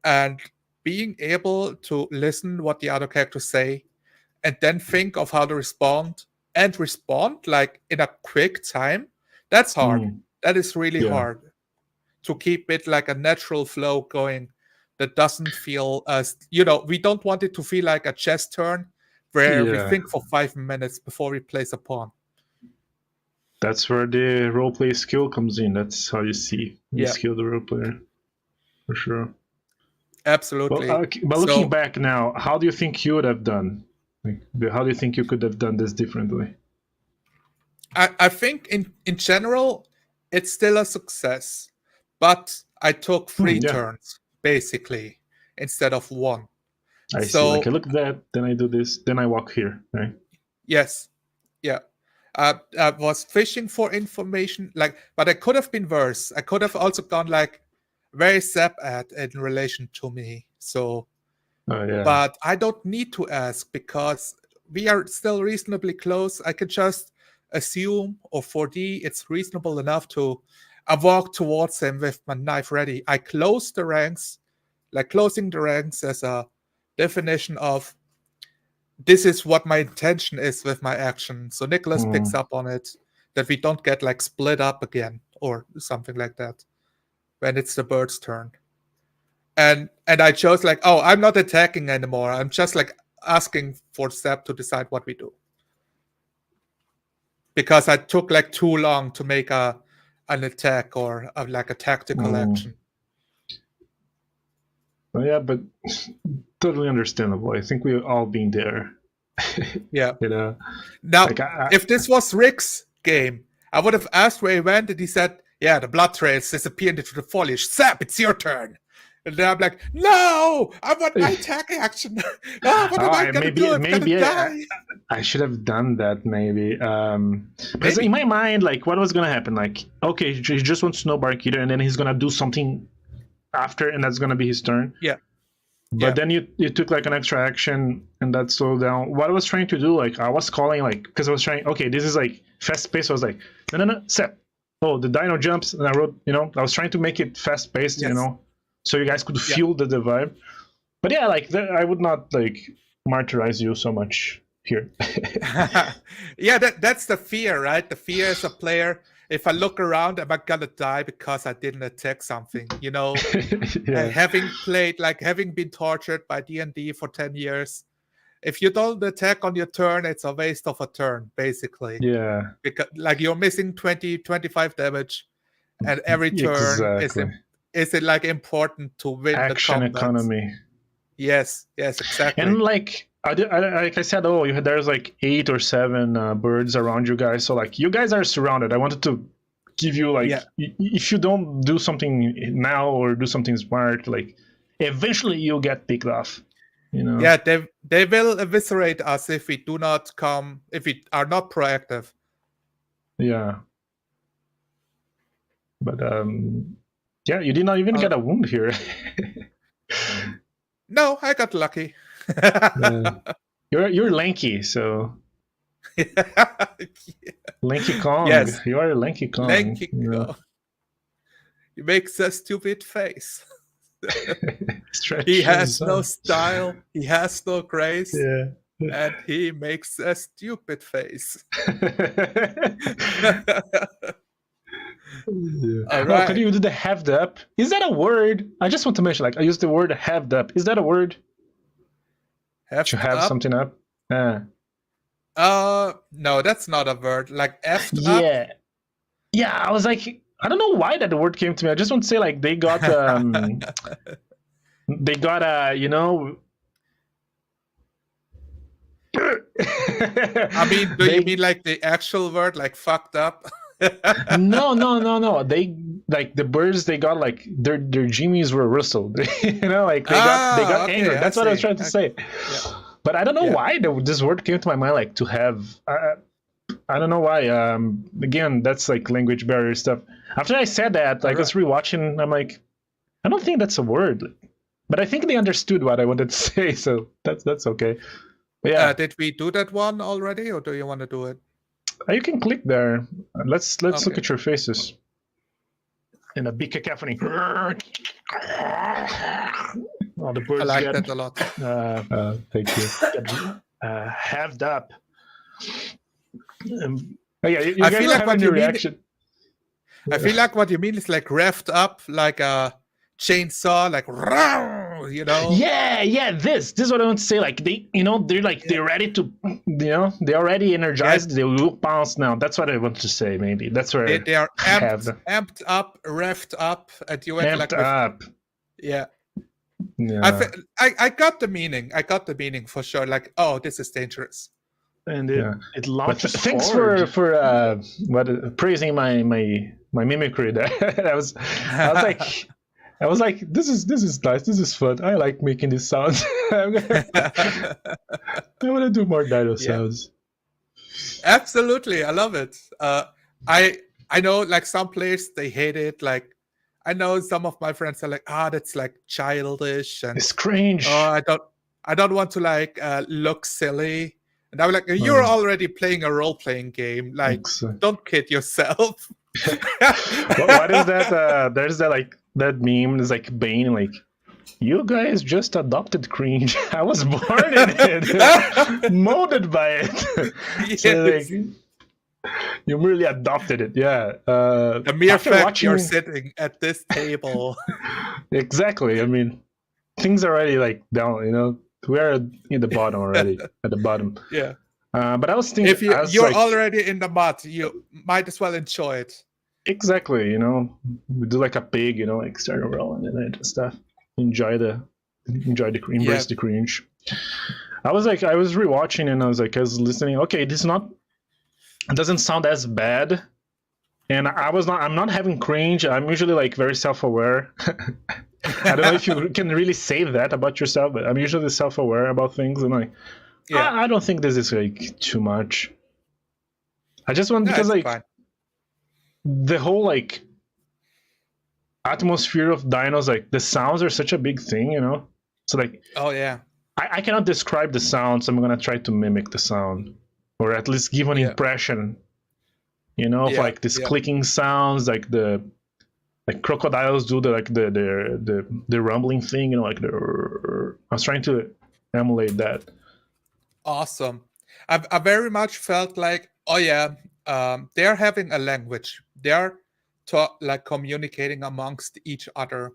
and being able to listen what the other characters say and then think of how to respond and respond like in a quick time. That's hard. Mm, That is really yeah, hard to keep it like a natural flow going that doesn't feel as we don't want it to feel like a chess turn where we yeah. think for 5 minutes before we place a pawn. That's where the roleplay skill comes in. That's how you Yeah, skill the role player for sure. Well, absolutely. but looking So back now, how do you think you would have done? Like, how do you think you could have done this differently? I think in general it's still a success, but I took three Yeah, turns basically instead of one. I see. Like I So look at that, then I do this, then I walk here. Right? yes, yeah. was fishing for information. Like, but I could have been worse. I could have also gone like very sap at in relation to me. So, Oh yeah. but I don't need to ask because we are still reasonably close. I can just assume, or 4D, it's reasonable enough to. I walk towards him with my knife ready. I close the ranks, like closing the ranks as a definition of this is what my intention is with my action. So Nicholas picks up on it, that we don't get like split up again or something like that when it's the bird's turn. And I chose like, oh, I'm not attacking anymore. I'm just like asking for Seb to decide what we do. Because I took like too long to make an attack or like a tactical action. Oh, yeah, but totally understandable. I think we've all been there. Yeah. You know. Now, Like, if this was Rick's game, I would have asked where he went, and he said, "Yeah, the blood trails disappeared into the foliage. Sap, it's your turn." And then I'm like, "No, I want my attack action. What am I gonna do? I'm gonna die." I should have done that maybe. Because in my mind, like, what was gonna happen? Like, okay, he just wants to know Barkeeter, and then he's gonna do something after, and that's gonna be his turn. Yeah. But then you took like an extra action, and that slowed down. What I was trying to do, like, I was calling, like, because I was trying, okay, this is like fast paced. So I was like, no, set. Oh, the dino jumps, and I wrote, I was trying to make it fast paced, so you guys could feel the vibe. But yeah, like, I would not like martyrize you so much here. Yeah, that's the fear, right? The fear as a player. If I look around, am I gonna die because I didn't attack something? Having been tortured by D&D for 10 years, if you don't attack on your turn, it's a waste of a turn, basically. Yeah. Because like you're missing 20, 25 damage, and every turn is it like important to win action the combat. Economy. Yes, exactly. And like like I said, there's like 8 or 7 birds around you guys, so like you guys are surrounded. I wanted to give you like, if you don't do something now or do something smart, like eventually you'll get picked off. Yeah, they will eviscerate us if we do not come, if we are not proactive. Yeah. But yeah, you did not even get a wound here. No, I got lucky. You're lanky, so Lanky Kong. Yes. You are Lanky Kong. Lanky Kong. He makes a stupid face. He has no style. He has no grace. Yeah. And he makes a stupid face. All right. Could you do the halved up? Is that a word? I just want to mention, like, I used the word halved up. Is that a word? To have something up? No, that's not a word. Like effed up? Yeah, I was like, I don't know why that word came to me. I just want to say, like, they got I mean, do you mean like the actual word, like fucked up? No. They, like, the birds, they got like their jimmies were rustled. Like they got angry. That's what I was trying to say. Yeah. But I don't know why this word came to my mind, like to have. I don't know why. Again, that's like language barrier stuff. After I said that, I was rewatching. I'm like, I don't think that's a word. But I think they understood what I wanted to say, so that's okay. But yeah. Did we do that one already, or do you want to do it? You can click there. Let's look at your faces. In a big cacophony. Oh, the birds I like that a lot. Thank you. Halved up. You I feel like what you reaction. I feel like what you mean is like revved up, like a chainsaw, like Yeah. This is what I want to say. Like they're ready to, they're already energized. They will bounce now. That's what I want to say. Maybe that's where they are amped up, revved up, and you went amped like up. Yeah. I got the meaning. I got the meaning for sure. Like, oh, this is dangerous. And it launches. Thanks for praising my mimicry there. I was like, this is nice. This is fun. I like making these sounds. I want to do more dino sounds. Absolutely, I love it. I know like some players they hate it. Like I know some of my friends are like, that's like childish, and It's oh, cringe. I don't want to like look silly. And I'm like, you're Uh, already playing a role playing game. Like, it's, don't kid yourself. what is that? There's that like that meme. It's like Bane, like you guys just adopted cringe. I was born in it, molded by it. So like Yes. you merely adopted it. Yeah. The mere After fact you're watching, sitting at this table. exactly. I mean, things are already like down. You know, we're in the bottom already. At the bottom. Yeah. But I was thinking, If I was you're like, already in the mud, you might as well enjoy it. exactly. You know, we do like a pig. You know, like start rolling and stuff. Enjoy the embrace Yeah. the cringe. I was rewatching and I was listening. Okay, this is not. It doesn't sound as bad. And I'm not having cringe. I'm usually like very self-aware. I don't know if you can really say that about yourself, but I'm usually self-aware about things. And like, Yeah. I don't think this is like too much. I just want, No, because it's like fine. the whole like atmosphere of dinos, like the sounds are such a big thing, you know? So like, Oh yeah. I cannot describe the sound, so I'm gonna try to mimic the sound. Or at least give an Yeah. impression, you know, of Yeah. like this Yeah. clicking sounds, like like crocodiles do the rumbling thing, you know, like I was trying to emulate that. Awesome. I very much felt like, oh yeah, they're having a language. They're like communicating amongst each other.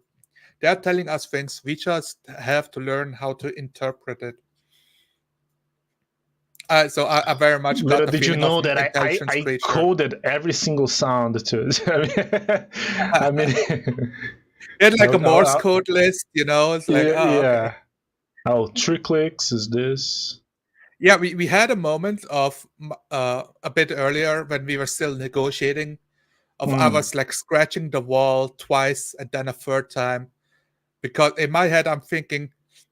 They're telling us things. We just have to learn how to interpret it. So I very much got Little the did you feeling of know an that intelligence I creature. coded every single sound to I mean It's like a Morse I'll, code list, you know. It's like, yeah, oh, okay. yeah. Oh, 3 clicks is this. Yeah, we had a moment of a bit earlier when we were still negotiating. Of I Mm. was like scratching the wall twice and then a third time, because in my head I'm thinking,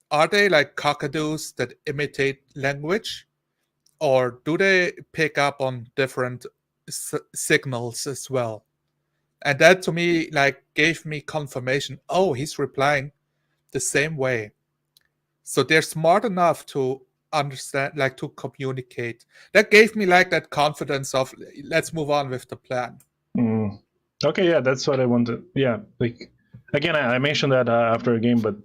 are they like cockadoos that imitate language, or do they pick up on different signals as well? And that to me like gave me confirmation. Oh, he's replying the same way. So they're smart enough to understand, like to communicate. That gave me like that confidence of let's move on with the plan. Mm. Okay, yeah, that's what I wanted. Yeah, like again, I mentioned that after a game, but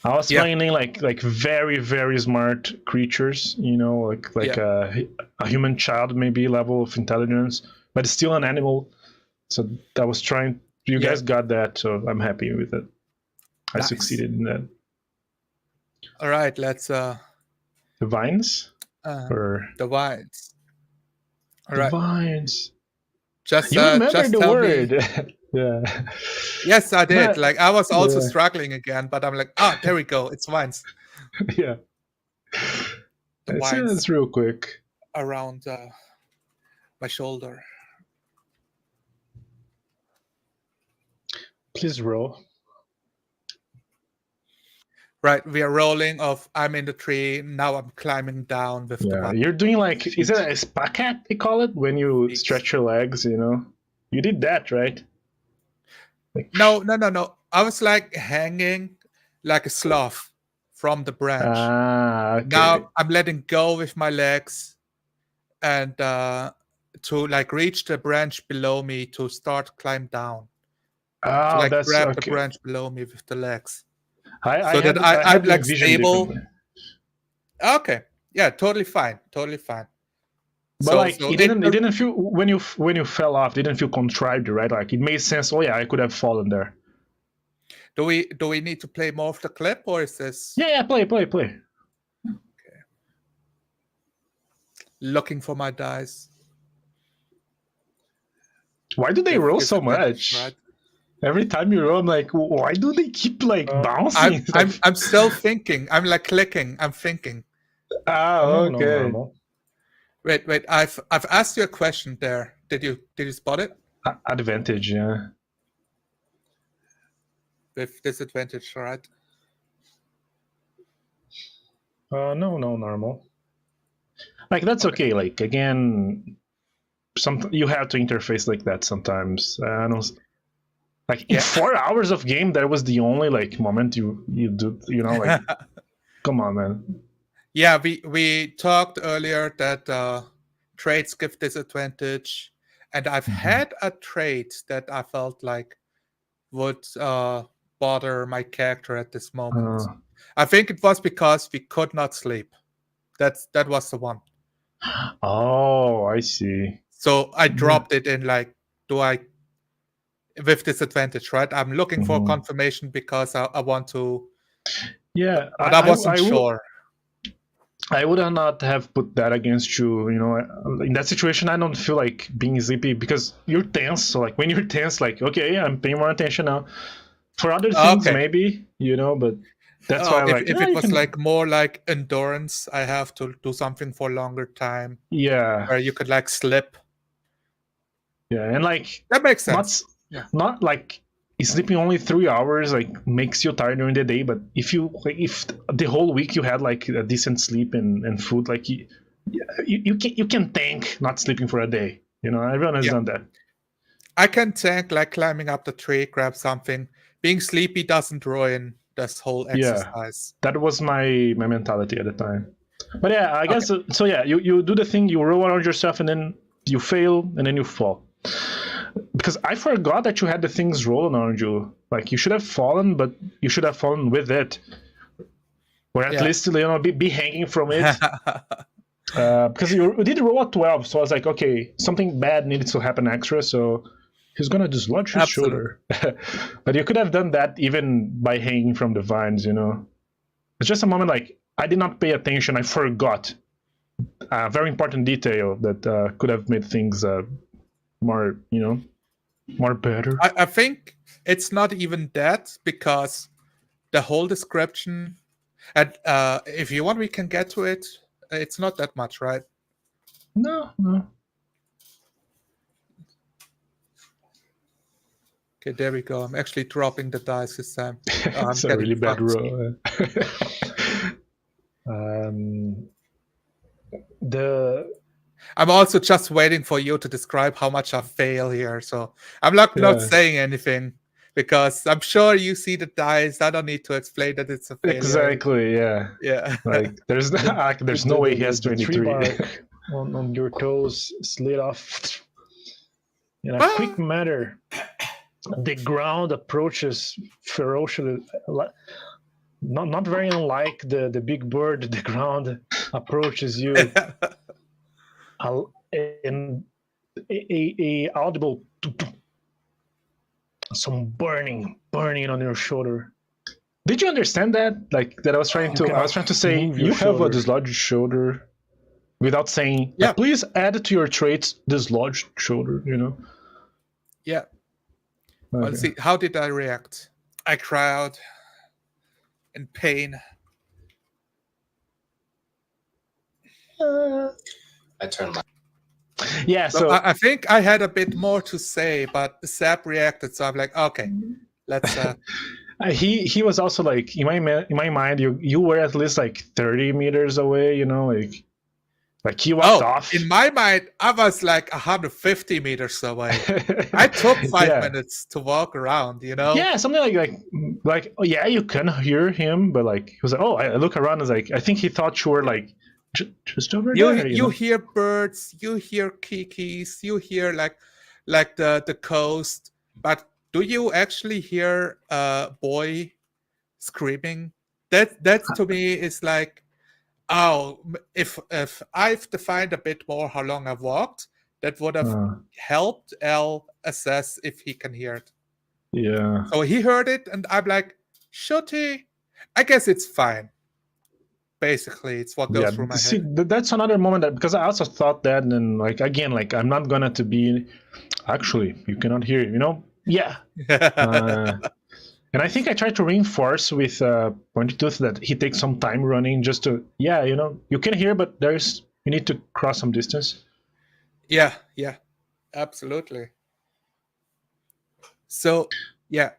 I was Yeah, finding like very very smart creatures, you know, like yeah, a human child maybe level of intelligence, but it's still an animal. So I was trying. You yeah. guys got that, so I'm happy with it. I Nice. succeeded in that. All right, let's The vines uh or the vines. All the right. vines. Just You remember just the tell me. word? Yeah, Yes, I did. but Like I was also yeah, struggling again, but I'm like, there we go. It's vines. yeah. The Let's see vines this real quick. around my shoulder. Please roll. Right, we are rolling off. I'm in the tree. Now I'm climbing down with the Yeah, you're doing like, is it feet. a spacat they call it when you Feet. stretch your legs? You know, you did that, right? Like, No, no, no, no. I was like hanging like a sloth from the branch. okay. Now I'm letting go with my legs and to like reach the branch below me to start climb down. To Oh, like that's grab the okay. branch below me with the legs. I So that had I I'm had the like vision stable. differently, Okay. Yeah, totally fine. Totally fine. but So like so in it the, didn't feel when you fell off. It didn't feel contrived, right? Like it made sense. Oh yeah, I could have fallen there. do we need to play more of the clip, or is this Yeah, yeah. Play. okay? Looking for my dice. Why do they roll With so advantage, right? much? Every time you roll, I'm like, why do they keep like bouncing? I'm still thinking. I'm like clicking. I'm thinking. No, okay. Normal. Wait. I've asked you a question there. Did you spot it? Advantage, yeah. With disadvantage, right? No, normal. Like that's Okay. okay. Like again, some you have to interface like that sometimes. I don't like in Yeah. 4 hours of game. That was the only like moment you do. You know, like come on, man. Yeah, we talked earlier that traits give disadvantage, and I've Mhm. had a trait that I felt like would bother my character at this moment. Uh, I think it was because we could not sleep. That was the one. oh, I see. So I Yeah. dropped it in like, do I with disadvantage, right? I'm looking for Mhm. confirmation because I want to, Yeah, but I wasn't I will. sure. I would not have put that against you. You know, in that situation, I don't feel like being sleepy because you're tense. So, like, when you're tense, like, okay, I'm paying more attention now. For other things, Okay. maybe, you know, but that's why Oh, I'm if like, if ah, it you was can, like more like endurance, I have to do something for a longer time yeah, where you could like slip. yeah, and like, That makes not, sense. Yeah. not like sleeping only 3 hours like makes you tired during the day, but if you like, if the whole week you had like a decent sleep and food, like you can thank not sleeping for a day. You know, everyone has Yeah. done that. I can tank like climbing up the tree, grab something. Being sleepy doesn't ruin this whole Yeah, exercise. that was my mentality at the time. But yeah, I Okay. guess so. Yeah, you do the thing, you roll around yourself, and then you fail, and then you fall. Because I forgot that you had the things rolling around you. Like you should have fallen, but you should have fallen with it, or at Yeah. least be hanging from it. Because you did roll a 12, so I was like, okay, something bad needed to happen extra, so he's gonna dislodge his Absolutely. shoulder. But you could have done that even by hanging from the vines, you know. It's just a moment like I did not pay attention. I forgot a very important detail that could have made things more, you know, more better. I think it's not even that because the whole description, and if you want, we can get to it. It's not that much, right? No, no, Okay, there we go. I'm actually dropping the dice this time. I'm it's a getting really bad fucked. roll. um, the I'm also just waiting for you to describe how much I fail here. So I'm not yeah, saying anything because I'm sure you see the dice. I don't need to explain that it's a failure. exactly, yeah. Yeah. Like there's The like, there's the no way the, he the, has the tree 23. bark on your toes slid off in a quick Well, manner. The ground approaches ferociously, not very unlike the big bird. The ground approaches you, and a audible some burning on your shoulder. Did you understand that? Like that You I was cannot trying to say move your you have a shoulder. dislodged shoulder without saying yeah. like please add to your traits dislodged shoulder, you know? Yeah. Well, Okay. see, how did I react? I cry out in pain. I turn my Yeah, So so I think I had a bit more to say, but Sab reacted. So I'm like, okay, let's. he was also like in my mind you were at least like 30 meters away, you know, like he walked Oh, off. in my mind, I was like 150 meters away. I took five Yeah. minutes to walk around, you know? Yeah, something like oh yeah, you can hear him, but like he was like, oh, I look around and was like, I think he thought you were like just over You there, you you know. hear birds, you hear kikis, you hear like the coast, but do you actually hear a boy screaming? That to me is like, oh, if I've defined a bit more how long I've walked, that would have uh, helped L assess if he can hear it. yeah. So he heard it, and I'm like, should he? I guess it's fine. Basically, it's what goes Yeah, through my see, head. that's another moment that because I also thought that, and then like again, like I'm not gonna to be. Actually, you cannot hear it, you know. Yeah, uh, and I think I tried to reinforce with Pointy Tooth that he takes some time running just to, yeah, you know, you can hear, but there's you need to cross some distance. Yeah, yeah, absolutely. So, yeah,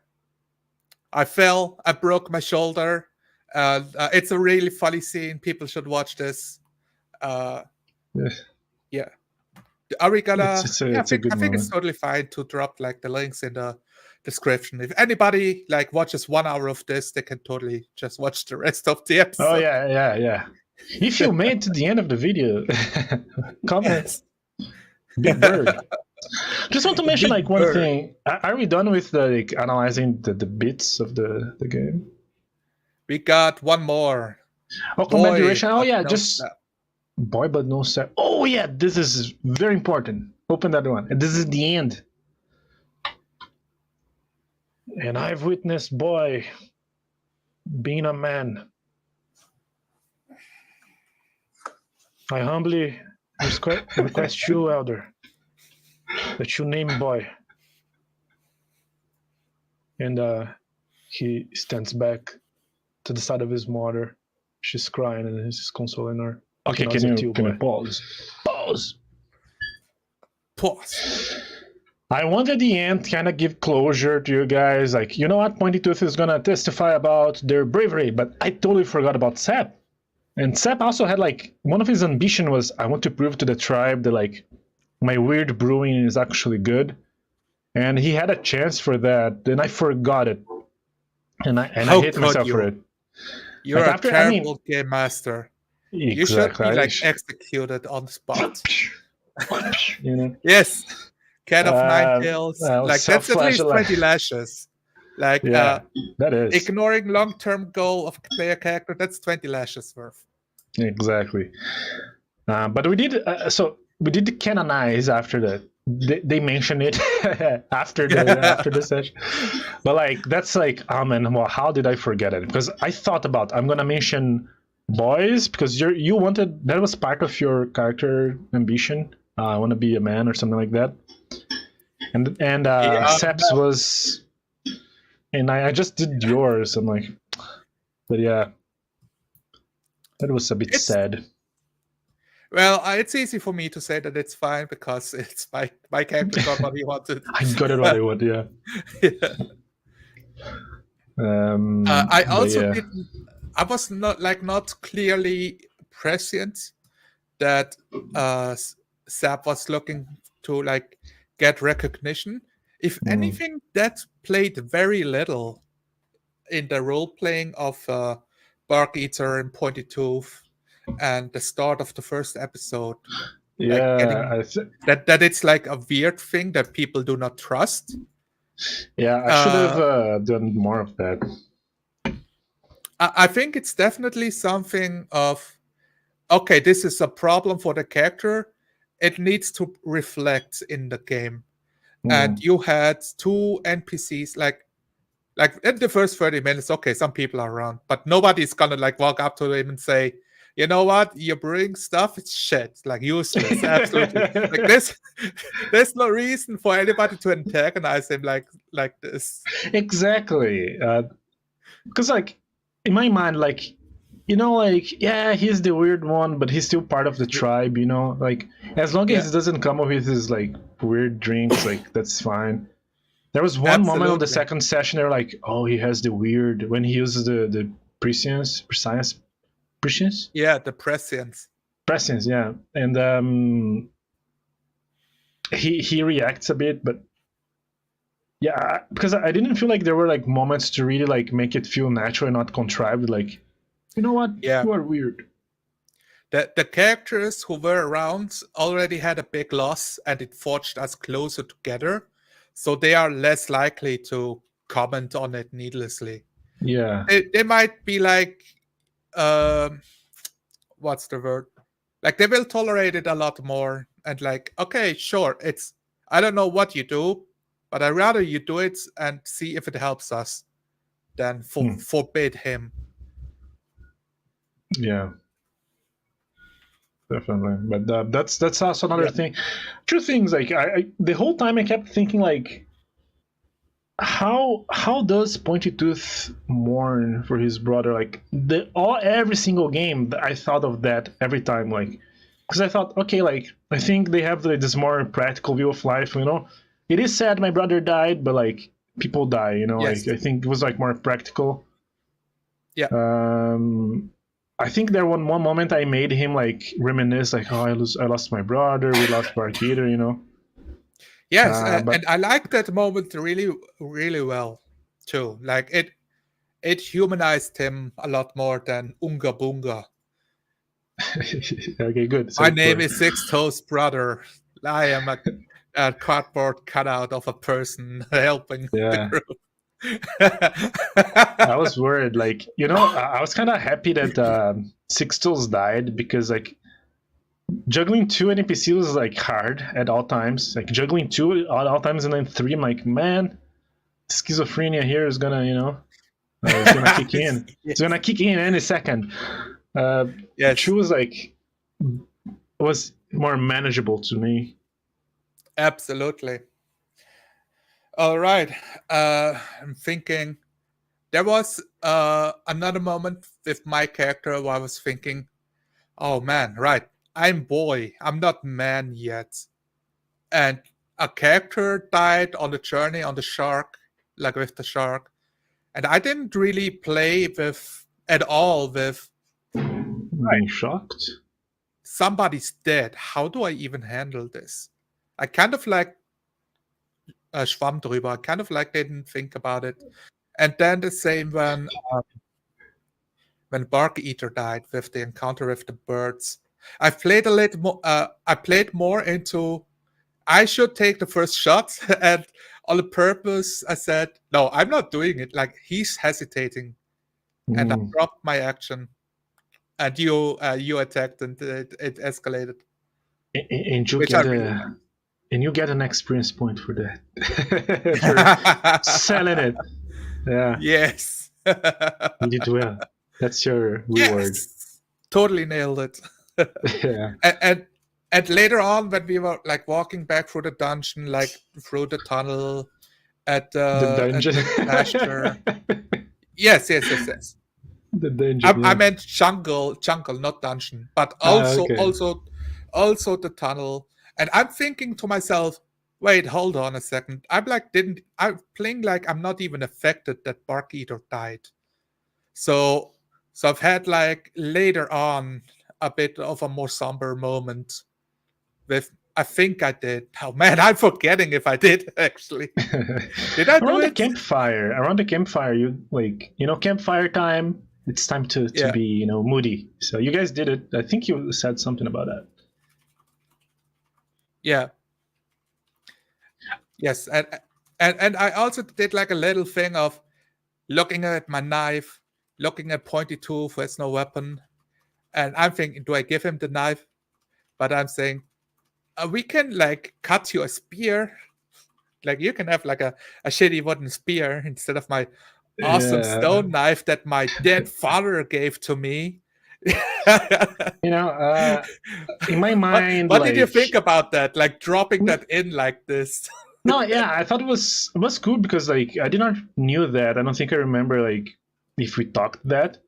I fell, I broke my shoulder. It's a really funny scene. People should watch this. Uh, Yeah. Are we gonna? It's Yeah, a good I think it's moment. totally fine to drop like the links in the description. If anybody like watches 1 hour of this, they can totally just watch the rest of the episode. Oh yeah. If you made it to the end of the video, comment. Yes. Big Bird. Just want to mention Big like one Bird. thing. Are we done with the like analyzing the bits of the game? We got one more. Oh, combat Boy, duration. Oh but yeah, no just snap. boy, but no set. Oh yeah, this is very important. Open that one. This is the end. And I've witnessed boy being a man. I humbly request you, Elder, that you name boy. And he stands back to the side of his mother. She's crying and he's consoling her. Okay, He nods at you, can you boy. pause? Pause. Pause. I wanted the end kind of give closure to you guys. Like, you know what? Pointy Tooth is gonna testify about their bravery, but I totally forgot about Sep. And Sep also had like one of his ambition was I want to prove to the tribe that like my weird brewing is actually good. And he had a chance for that, and I forgot it. And I How hate could myself you? for it. You're Like, a after- I terrible game master. You should Exactly. be like executed on the spot. You know. Yes. Cat of nine tails. well, Like that's at least self-flagella- 20 lashes. Like Yeah, that is ignoring long-term goal of player character, that's 20 lashes worth. exactly. But we did we did canonize after that. They mentioned it after the session, but like that's like, oh man, well, how did I forget it? Because I thought about I'm gonna mention boys because you wanted that was part of your character ambition. I want to be a man or something like that, and Seps was, and I just did yours. I'm like, but yeah, that was a bit sad. Well, it's easy for me to say that it's fine because it's my character got what he wanted. I got it what I want, yeah. Yeah. I but also yeah. didn't. I was not clearly prescient that Sap was looking to like get recognition. If anything, that played very little in the role playing of Bark Eater and Pointy Tooth and the start of the first episode. Yeah, That it's like a weird thing that people do not trust. Yeah, I should have done more of that. I think it's definitely something of, okay, this is a problem for the character. It needs to reflect in the game. And you had two NPCs, like in the first 30 minutes, okay, some people are around, but nobody's gonna like walk up to him and say, you know what, you're brewing stuff, it's shit, like useless, absolutely. Like there's no reason for anybody to antagonize him like this. Exactly. Because like in my mind, like, you know, like, yeah, he's the weird one, but he's still part of the tribe, you know, like as long as he doesn't come up with his like weird drinks, like that's fine. There was one moment on the second session they're like, oh, he has the weird when he uses the prescience. Yeah, the prescience. Prescience, yeah. And he reacts a bit, but yeah, because I didn't feel like there were like moments to really like make it feel natural and not contrived. Like, you know what? Yeah. You are weird. The characters who were around already had a big loss, and it forged us closer together. So they are less likely to comment on it needlessly. Yeah. They might be like, what's the word? Like they will tolerate it a lot more. And like, okay, sure, I don't know what you do, but I'd rather you do it and see if it helps us than forbid him. Yeah. Definitely, but that's also another thing. Two things, like I the whole time I kept thinking like, how does Pointy Tooth mourn for his brother? Like every single game I thought of that every time, like because I thought, okay, like I think they have this more practical view of life, you know. It is sad my brother died, but like people die, you know. Yes. Like I think it was like more practical. Yeah. I think there one moment I made him like reminisce, like, oh, I lost my brother, we lost Barketer, you know. Yes, But and I like that moment really, really well too. Like it humanized him a lot more than Unga Bunga. okay, good. My So name is Six Toes Brother. I am a cardboard cutout of a person helping the yeah, group. I was worried. Like, you know, I was kind of happy that Six Tools died because like juggling two NPCs is like hard at all times. Like juggling two at all times and then three, I'm like, man, schizophrenia here is gonna, you know, it's gonna kick in. It's Yes. gonna kick in any second. Yes, Two was like was more manageable to me. absolutely. All right. I'm thinking there was another moment with my character where I was thinking, oh man, right. I'm boy. I'm not man yet. And a character died on the journey on the shark, like with the shark. And I didn't really play with at all with Being shocked. somebody's dead. How do I even handle this? I kind of like schwamm drüber. I kind of like didn't think about it. And then the same when Bark Eater died with the encounter with the birds. I played a little more. I played more into. I should take the first shot, and on the purpose, I said, "No, I'm not doing it." Like he's hesitating, and I dropped my action, and you attacked, and it escalated, And you which I get really a and you get an experience point for that. For liked. selling it. Yeah. Yes. You did well. That's your reward. Yes. Totally nailed it. Yeah. And later on, when we were like walking back through the dungeon, like through the tunnel at The at dungeon. the pasture. Yes. The dungeon. I Yeah. meant jungle, not dungeon, but also Okay. also the tunnel. And I'm thinking to myself, wait, hold on a second. I'm playing like I'm not even affected that Bark Eater died. So I've had like later on a bit of a more somber moment with I think I did. Oh man, I'm forgetting if I did actually. Did I do Around the it? campfire, you like, you know, campfire time. It's time to Yeah. be, you know, moody. So you guys did it. I think you said something about that. Yeah. Yes, and I also did like a little thing of looking at my knife, looking at Pointy Tooth with no weapon, and I'm thinking, do I give him the knife? But I'm saying, we can like cut you a spear. Like you can have like a shitty wooden spear instead of my awesome Yeah. stone knife that my dead father gave to me. You know, in my mind, what did you like, think about that? Like dropping that in like this? no, yeah, I thought it was cool because like I did not knew that. I don't think I remember like if we talked that.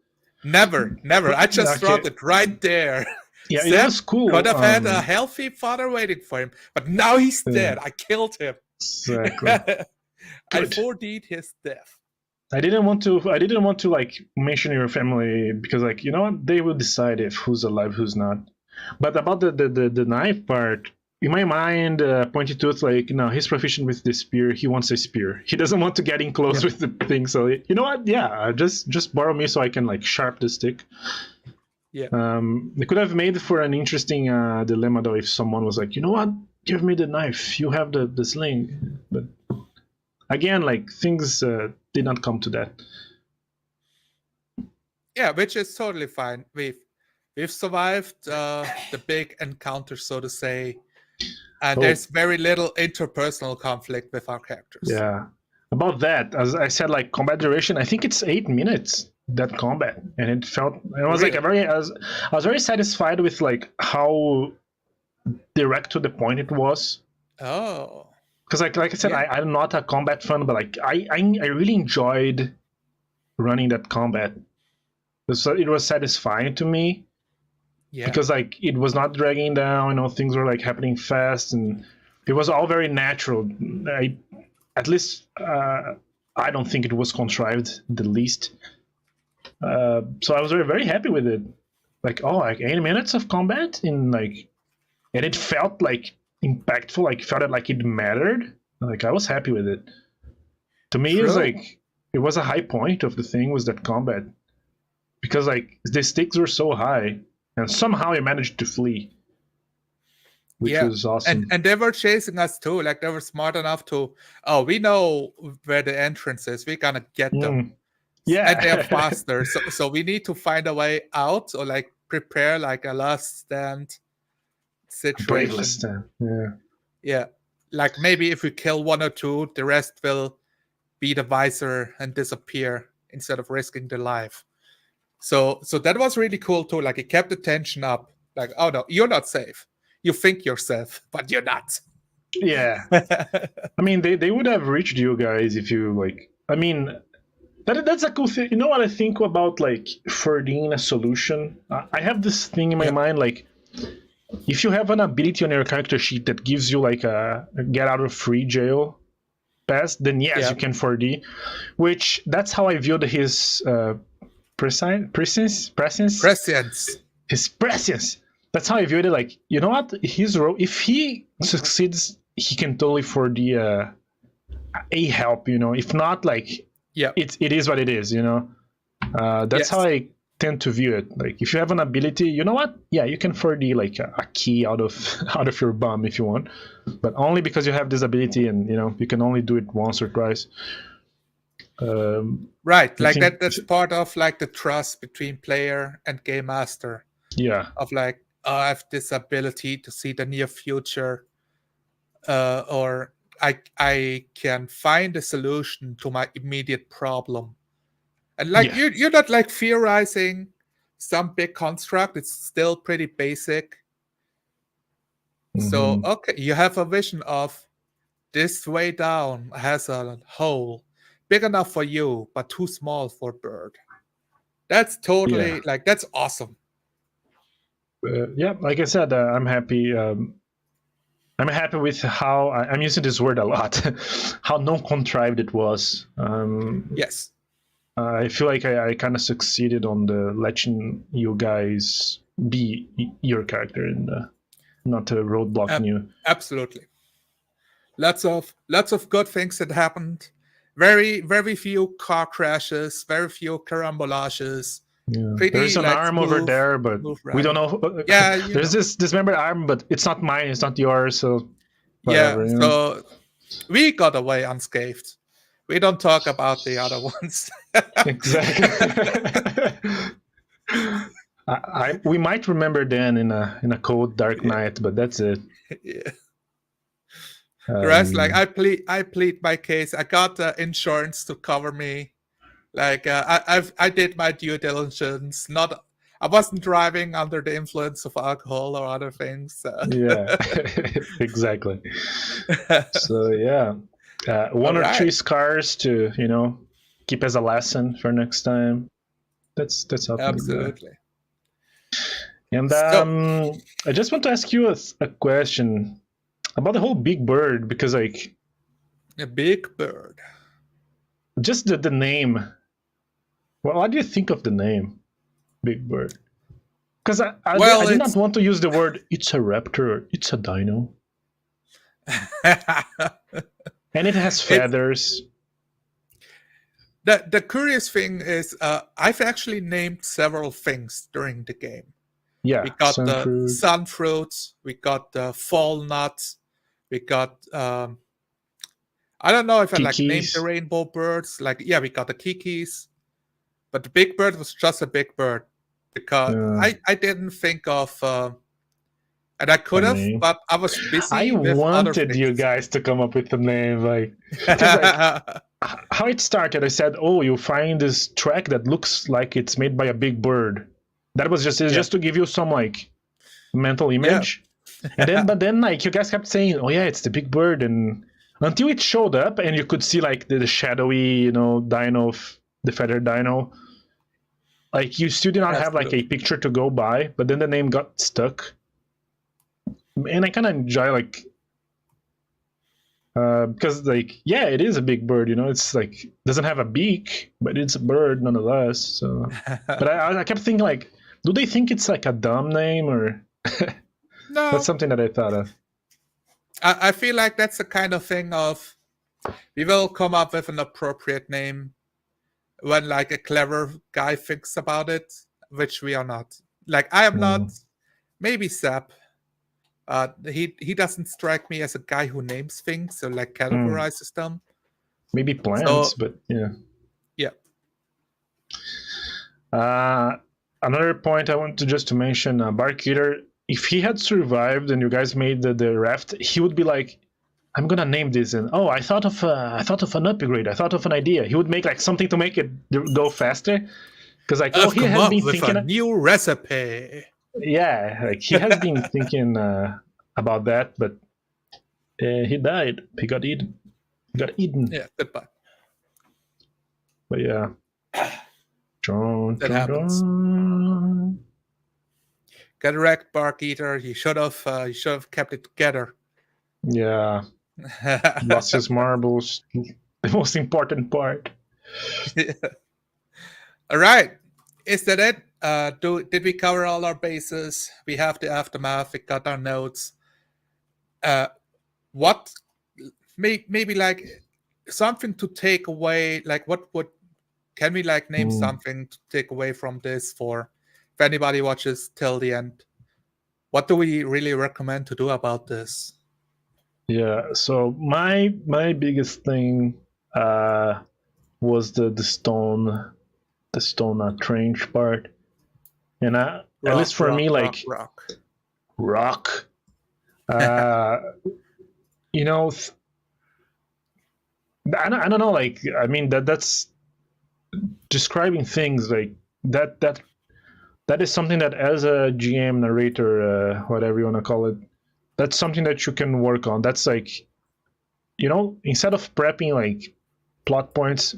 Never. I just Okay. dropped it right there. Yeah, it Sam was cool. could have had a healthy father waiting for him, but now he's dead. I killed him. Exactly. I Good. 4D'd his death. I didn't want to like mention your family because like, you know what, they will decide if who's alive, who's not. But about the knife part, in my mind, Pointy Tooth, like, no, he's proficient with the spear. He wants a spear. He doesn't want to get in close with the thing. So you know what? Yeah, just borrow me so I can like sharp the stick. Yeah. They could have made for an interesting dilemma though if someone was like, you know what, give me the knife. You have the sling. But again, like things did not come to that. Yeah, which is totally fine. We've survived the big encounter, so to say, and there's very little interpersonal conflict with our characters. Yeah. About that, as I said, like combat duration, I think it's 8 minutes that combat, and it was like I was very satisfied with like how direct to the point it was. Oh. Because like I said, I'm not a combat fan, but like I really enjoyed running that combat. So it was satisfying to me. Yeah. Because like it was not dragging down, you know, things were like happening fast, and it was all very natural. At least I don't think it was contrived the least. So I was very, very happy with it. like 8 minutes of combat in like, and it felt like impactful, like felt it like it mattered. Like I was happy with it. To me, it's True. like it was a high point of the thing was that combat, because like the stakes were so high, and somehow you managed to flee, which Yeah. was awesome. And they were chasing us too. Like they were smart enough to, oh, we know where the entrance is. We're gonna get them. Yeah, And they're faster. So we need to find a way out, or like prepare like a last stand situation. Braveless stand. Yeah, Yeah. Like maybe if we kill one or two, the rest will be the visor and disappear instead of risking their life. So that was really cool too. Like it kept the tension up. Like, oh no, you're not safe. You think you're safe, but you're not. yeah. I mean, they would have reached you guys if you like. I mean, that's a cool thing. You know what I think about like forwarding a solution? I have this thing in my Yep. mind, like if you have an ability on your character sheet that gives you like a get out of free jail pass, then yes, Yeah. you can 4D. Which that's how I viewed his prescience. His prescience. That's how I viewed it. Like, you know what? His role, if he succeeds, he can totally 4D a help. You know, if not, like, Yeah. it is what it is. You know, that's Yes. how I tend to view it. Like, if you have an ability, you know what? Yeah, you can 4D like a key out of your bum if you want, but only because you have this ability, and you know you can only do it once or twice. Right. I Like think- that's part of like the trust between player and game master. Yeah, Of like, oh, I have this ability to see the near future, or I can find a solution to my immediate problem. And like Yeah. you're not like theorizing some big construct. It's still pretty basic. So Mhm. okay, you have a vision of this way down has a hole big enough for you, but too small for a bird. That's totally Yeah. like that's awesome. Yeah, like I said, I'm happy. I'm happy with how I'm using this word a lot. How non-contrived it was. Yes. I feel like I kind of succeeded on the letting you guys be your character and not roadblocking you. Absolutely. Lots of good things that happened. Very few car crashes, very few carambolages. Yeah. Pretty, There's an like, arm over smooth- there, but smooth we don't ride. know. Yeah, you There's know. this dismembered arm, but it's not mine. It's not yours. So whatever. Yeah, you know? so we got away unscathed. We don't talk about the other ones. Exactly. We might remember then in a cold dark night, but that's it. Yeah. The rest, like I plead my case. I got insurance to cover me. Like I did my due diligence. I wasn't driving under the influence of alcohol or other things. So. Yeah, exactly. So yeah, one or Alright. two scars to keep as a lesson for next time. That's how things are. Absolutely. And So- I just want to ask you a question about the whole Big Bird, because like A big bird. just the name. Well, what do you think of the name Big Bird? Because I did not want to use the word it's a raptor or it's a dino. And it has feathers. The curious thing is, I've actually named several things during the game. Yeah, We got the sunfruit. sun fruits. We got the fall nuts. We got I don't know if I like named Kikis. the rainbow birds. Like yeah, we got the kikis, but the big bird was just a big bird because Yeah. I didn't think of. And I could have, name. but I was busy. I with other wanted you things. guys to come up with a name, like, 'cause, like how it started. I said, "Oh, you find this track that looks like it's made by a big bird." That was just to give you some like mental image, and then but then like you guys kept saying, "Oh yeah, it's the big bird," and until it showed up and you could see like the shadowy, dino, the feathered dino. Like you still did not have like a picture to go by, but then the name got stuck. And I kind of enjoy like because like yeah, it is a big bird, it's like doesn't have a beak, but it's a bird nonetheless. So but I kept thinking like Do they think it's like a dumb name, or No, that's something that I thought of? I feel like that's the kind of thing of we will come up with an appropriate name when like a clever guy thinks about it, which we are not. Like I am not. Maybe Sap. He doesn't strike me as a guy who names things or like categorizes them. Maybe plants, So but yeah. yeah. Another point I want to just to mention, Bark Eater, if he had survived and you guys made the raft, he would be like, I'm gonna name this, and oh, I thought of an upgrade, I thought of an idea. He would make like something to make it go faster, because like, I've he come has up been with thinking, a new recipe. yeah, like he has been thinking about that, but he died. He got eaten. Yeah, goodbye. But yeah, That happens. Get wrecked, Bark Eater. He should have kept it together. Yeah, lost his marbles. The most important part. All right, is that it? Did we cover all our bases? We have the aftermath. We got our notes. What maybe like something to take away? Like what would can we like name something to take away from this for if anybody watches till the end? What do we really recommend to do about this? Yeah, so my biggest thing was the stone trench part, and at least for me, like rock. You know, I don't know. Like, I mean, that's describing things like that is something that as a GM, narrator, whatever you want to call it, that's something that you can work on. That's like, instead of prepping like plot points,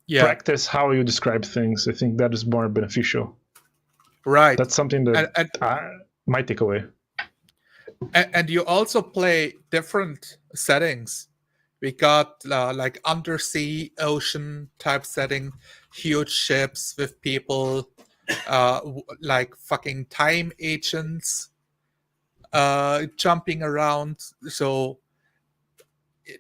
practice how you describe things. I think that is more beneficial. Right. That's something that might take away. And you also play different settings. We got like undersea, ocean type setting, huge ships with people, like fucking time agents jumping around. So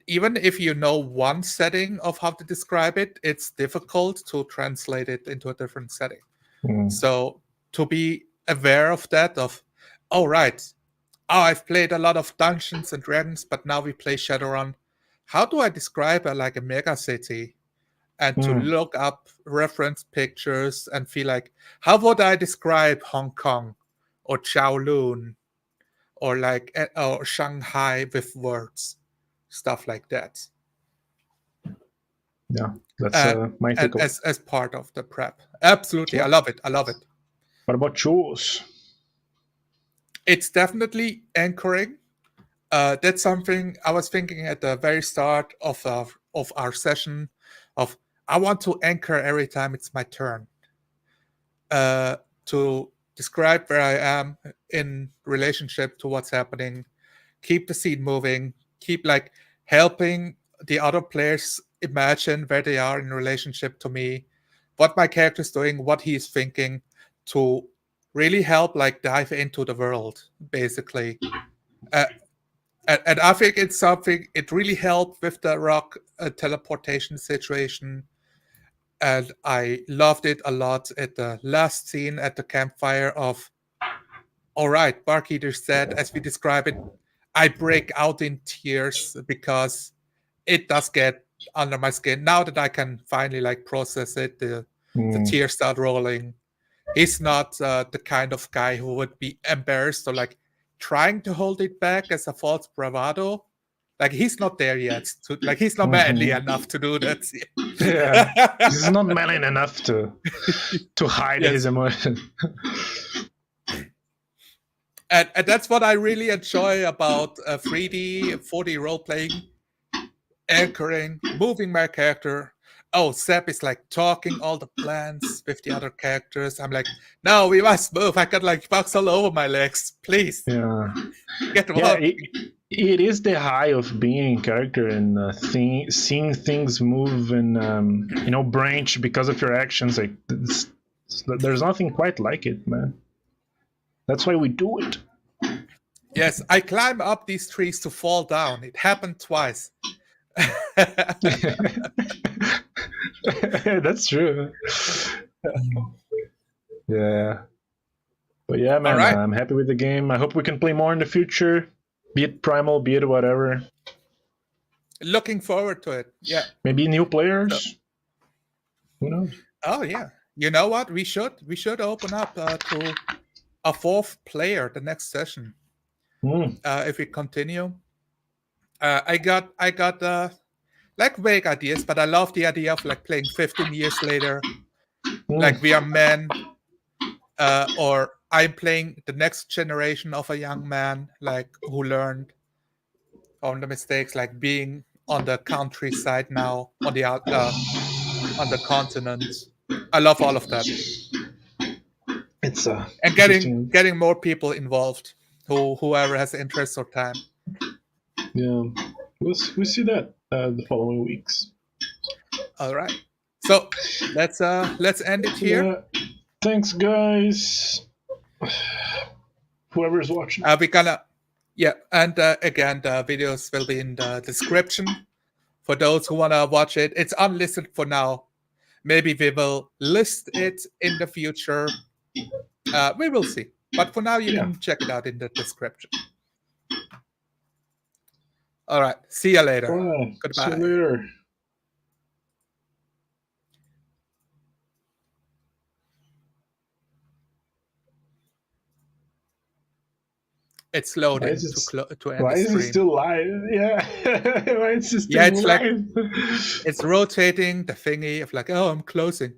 even if you know one setting of how to describe it, it's difficult to translate it into a different setting. So to be aware of that, I've played a lot of Dungeons and Dragons, but now we play Shadowrun. How do I describe like a mega city? And to look up reference pictures and feel like, how would I describe Hong Kong or Kowloon or like or Shanghai with words, stuff like that. Yeah, that's my takeaway. As part of the prep. Absolutely, sure. I love it. What about yours? It's definitely anchoring. That's something I was thinking at the very start of our session. I want to anchor every time it's my turn. To describe where I am in relationship to what's happening, keep the scene moving, keep like helping the other players imagine where they are in relationship to me, what my character is doing, what he's thinking, to really help like dive into the world, basically. And I think it's something, it really helped with the rock teleportation situation. And I loved it a lot at the last scene at the campfire of, all right, Bark Eater said, as we describe it, I break out in tears because it does get under my skin. Now that I can finally like process it, the tears start rolling. He's not the kind of guy who would be embarrassed or like trying to hold it back as a false bravado. Like he's not there yet. He's not manly enough to do that. Yeah, he's not manly enough to hide his emotion. And that's what I really enjoy about 3D, 4D role-playing, anchoring, moving my character. Oh, Seb is like talking all the plans with the other characters. I'm like, no, we must move. I got like bugs all over my legs. Please. Yeah. Get walking. It is the high of being in character and seeing things move and branch because of your actions. Like There's nothing quite like it, man. That's why we do it. Yes, I climb up these trees to fall down. It happened twice. That's true. Yeah. But yeah, man, right. I'm happy with the game. I hope we can play more in the future. Be it Primal, be it whatever. Looking forward to it. Yeah. Maybe new players. Who knows? Oh yeah. You know what? We should open up to a fourth player the next session. If we continue. I got like vague ideas, but I love the idea of like playing 15 years later. Like we are men, or I'm playing the next generation of a young man, like who learned on the mistakes, like being on the countryside now, on the continent. I love all of that. It's and getting more people involved, whoever has interest or time. Yeah, we'll see that the following weeks. All right, so let's end it here. Yeah. Thanks, guys. Whoever's watching. We're gonna, and again, the videos will be in the description for those who wanna watch it. It's unlisted for now. Maybe we will list it in the future. We will see. But for now, you can check it out in the description. All right. See you later. Goodbye. See you later. It's loading to end why the is stream. It still live? Yeah. Why is it still it's live? like it's rotating the thingy of like, oh, I'm closing.